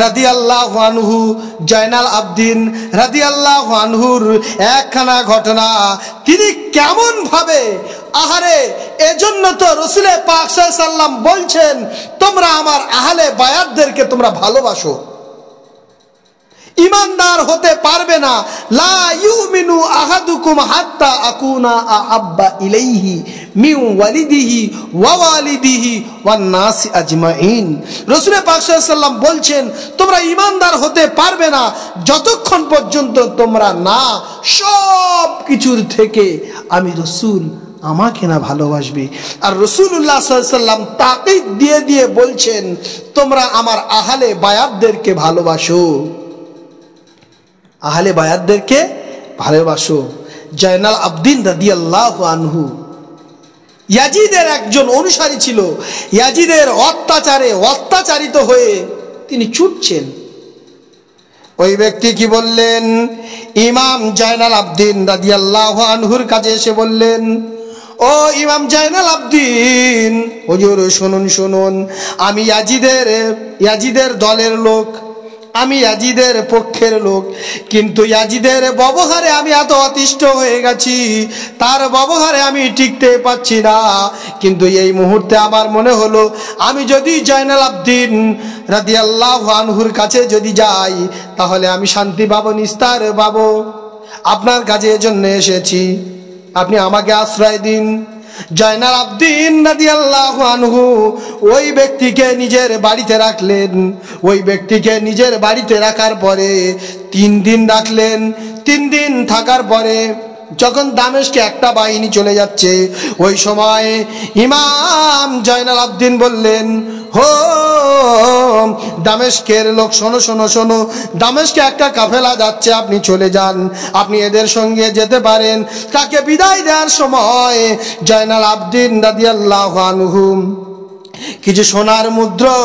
রাদিয়াল্লাহু আনহু, জয়নাল আবদিন রাদিয়াল্লাহু আনহুর একখানা ঘটনা, তিনি কেমন ভাবে, আহারে এজন্য তো রাসূল পাক সাল্লাল্লাহু আলাইহি সাল্লাম বলছেন, তোমরা আমার আহলে বায়াতদেরকে তোমরা ভালোবাসো। ঈমানদার হতে পারবে না, লা ইউমিনু আহাদুকুম হাত্তা আকুনা আহাব্বা ইলাইহি মিন ওয়ালিদিহি ওয়া ওয়ালিদিহি ওয়ান নাসি আজমাইন। রাসূল পাক সাল্লাল্লাহু আলাইহি সাল্লাম বলছেন, তোমরা ঈমানদার হতে পারবে না যতক্ষণ পর্যন্ত তোমরা না সব কিছুর থেকে আমি রাসূল আমাকে না ভালোবাসবে। আর রাসূলুল্লাহ সাল্লাল্লাহু আলাইহি সাল্লাম তাকিদ দিয়ে দিয়ে বলছেন, তোমরা আমার আহলে বায়াতদেরকে ভালোবাসো, আহলে বায়াতদেরকে ভালোবাসো। জয়নাল আবদিন রাদিয়াল্লাহু আনহু ইয়াজিদের একজন অনুসারী ছিল। ইয়াজিদের অত্যাচারে অত্যাচারিত হয়ে তিনি ছুটছেন। ওই ব্যক্তি কি বললেন, ইমাম জয়নাল আবদিন রাদিয়াল্লাহু আনহুর কাছে এসে বললেন, ও ইমাম জয়নাল আবদিন, হুজুর শুনুন শুনুন, আমি ইয়াজিদের দলের লোক, আমি ইয়াজিদের পক্ষের লোক, কিন্তু ইয়াজিদের ব্যবহারে আমি এত অতিষ্ঠ হয়ে গেছি, তার ব্যবহারে আমি টিকতে পাচ্ছি না। কিন্তু এই মুহূর্তে আমার মনে হলো, আমি যদি জয়নাল আবদিন রাদিয়াল্লাহু আনহুর কাছে যদি যাই, তাহলে আমি শান্তি পাবো, নিস্তার পাবো। আপনার কাছে এজন্য এসেছি, আপনি আমাকে আশ্রয় দিন। জয়নাল আবদিন রাদিয়াল্লাহু আনহু ওই ব্যক্তিকে নিজের বাড়িতে রাখলেন। ওই ব্যক্তিকে নিজের বাড়িতে রাখার পরে 3 দিন রাখলেন। 3 দিন থাকার পরে যখন দামেস্কে একটা বাহিনী চলে যাচ্ছে, ওই সময় ইমাম জয়নাল আবদিন বললেন, হো দামেস্কের লোক, শোনো শোনো শোনো, দামেস্কে একটা কাফেলা যাচ্ছে, আপনি চলে যান, আপনি এদের সঙ্গে যেতে পারেন। তাকে বিদায় দেওয়ার সময় জয়নাল আবদিন রাদিয়াল্লাহু আনহু কিছু সোনার মুদ্রা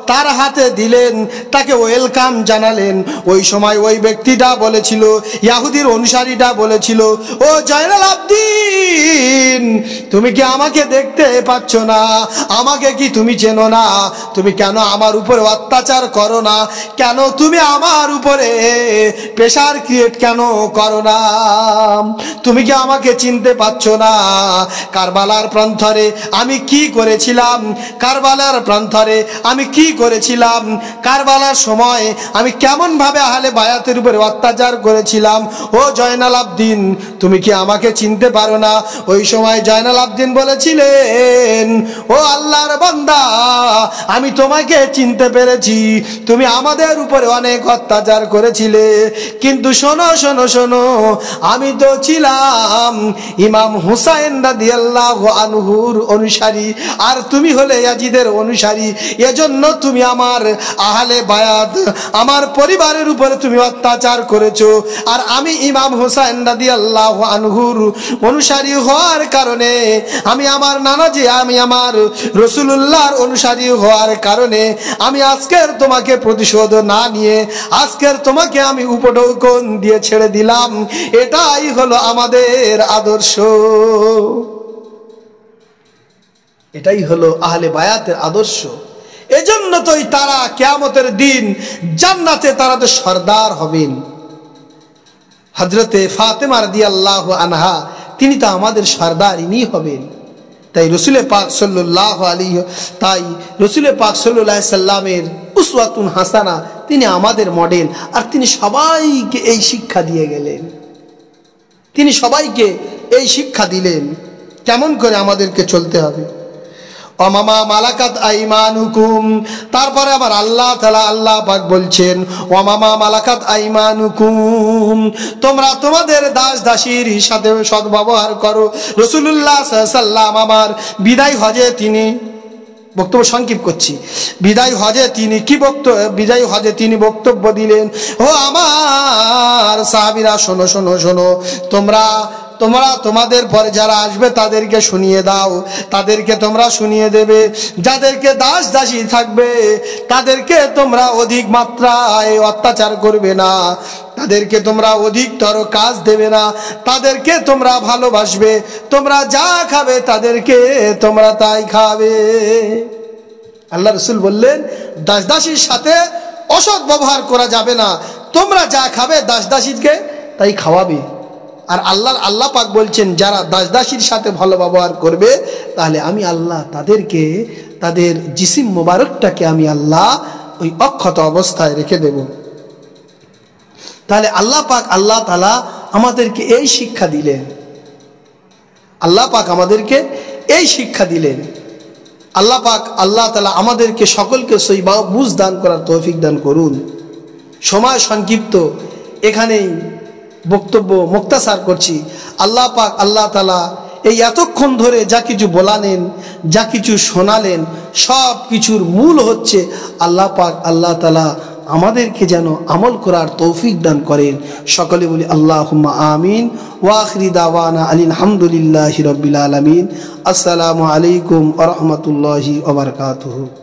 তার হাতে দিলেন, তাকে ওয়েলকাম জানালেন। ওই সময় ওই ব্যক্তিটা বলেছিল, ইহুদির অনুসারীটা বলেছিল, ও জয়নাল আবদিন, তুমি কি আমাকে দেখতে পাচ্ছ না? আমাকে কি তুমি চেনো না? তুমি কেন আমার উপরে অত্যাচার করো না? কেন তুমি আমার উপরে প্রেশার ক্রিয়েট কেন করো না? তুমি কি আমাকে চিনতে পারছো না? কারবালার প্রান্তরে আমি কি করেছিলাম, কারবালার প্রান্তরে আমি কি করেছিলাম, কারবালার সময় আমি কেমন ভাবে আহলে বায়াতের উপরে অত্যাচার করেছিলাম। ও জয়নাল আবদিন, তুমি কি আমাকে চিনতে পারো না? ওই সময় জয়নাল আবদিন বলেছিলেন, ও আল্লাহর বান্দা, আমি তোমাকে চিনতে পেরেছি, তুমি আমাদের উপরে অনেক অত্যাচার করেছিলে, কিন্তু শোনো শোনো শোনো, আমি তো ছিলাম ইমাম হুসাইন রাদিয়াল্লাহু আনহুর অনুসারী, আর তুমি হলে ইয়াজিদের অনুসারী। এজন্য তুমি আমার আহলে বায়াত, আমার পরিবারের উপরে তুমি অত্যাচার করেছো। আর আমি ইমাম হুসাইন রাদিয়াল্লাহু আনহুর অনুসারী হওয়ার কারণে, আমি আমার নানাজি, আমি আমার রাসূলুল্লাহর অনুসারী হওয়ার কারণে আমি আজকের তোমাকে প্রতিশোধ না নিয়ে আজকের তোমাকে আমি উপঢৌকন দিয়ে ছেড়ে দিলাম। এটাই হলো আমাদের আদর্শ, এটাই হলো আহলে বায়াতের আদর্শ। এজন্য তোই তারা কিয়ামতের দিন জান্নাতে তারা তো সরদার হবেন। হযরতে ফাতেমা রাদিয়াল্লাহু আনহা তিনি তো আমাদের সরদারিনী হবেন। তাই রাসূল পাক সাল্লাল্লাহু আলাইহি সাল্লামের উসওয়াতুন হাসানা, তিনি আমাদের মডেল। আর তিনি সবাইকে এই শিক্ষা দিয়ে গেলেন, তিনি সবাইকে এই শিক্ষা দিলেন কেমন করে আমাদেরকে চলতে হবে। ওমামা মালাকাত আইমানুকুম, তারপরে আবার আল্লাহ তাআলা, আল্লাহ পাক বলছেন, ওমামা মালাকাত আইমানুকুম, তোমরা তোমাদের দাস দাসীর সাথে সদ্ব্যবহার করো। রাসূলুল্লাহ সাল্লাল্লাহু আলাইহি সাল্লাম আমার বিদায় হজে, তিনি বক্তব্য সংক্ষেপ করছি, বিদায় হজে তিনি বক্তব্য দিলেন, ও আমার সাহাবীরা, শোনো শোনো শোনো, তোমরা তোমরা তোমাদের পরে যারা আসবে তাদেরকে শুনিয়ে দাও, তাদেরকে তোমরা শুনিয়ে দেবে। যাদেরকে দাস দাসী থাকবে তাদেরকে তোমরা অধিক মাত্রায় অত্যাচার করবে না, তাদেরকে তোমরা অধিকতর কাজ দেবে না, তাদেরকে তোমরা ভালোবাসবে। তোমরা যা খাবে তাদেরকে তোমরা তাই খাবে। আল্লাহ রসুল বললেন দাস দাসীর সাথে অসৎ ব্যবহার করা যাবে না, তোমরা যা খাবে দাস দাসীকে তাই খাওয়াবে। আর আল্লাহ পাক বলছেন যারা দাস দাসীর সাথে ভালো ব্যবহার করবে তাহলে আমি আল্লাহ তাদেরকে তাদের জিসিম মোবারকটাকে আমি আল্লাহ ওই অক্ষত অবস্থায় রেখে দেব। তাহলে আল্লাহ পাক আল্লাহ তাআলা আমাদেরকে এই শিক্ষা দিলেন, আল্লাহ পাক আমাদেরকে এই শিক্ষা দিলেন। আল্লাহ পাক আল্লাহ তাআলা আমাদেরকে সকলকে সহি বুঝ দান করার তৌফিক দান করুন। সময় সংক্ষিপ্ত, এখানেই বক্তব্য মুক্তাসার করছি। আল্লাহ পাক আল্লাহ তাআলা এই এতক্ষণ ধরে যা কিছু বলালেন, যা কিছু শোনালেন, সব কিছুর মূল হচ্ছে আল্লাহ পাক আল্লাহ তাআলা আমাদেরকে যেন আমল করার তৌফিক দান করেন। সকলে বলি আল্লাহুম্মা আমিন। ওয়া আখিরি দাওয়ানা আলহামদুলিল্লাহি রাব্বিল আলামিন। আসসালামু আলাইকুম ওয়া রাহমাতুল্লাহি ওয়া বারাকাতুহু।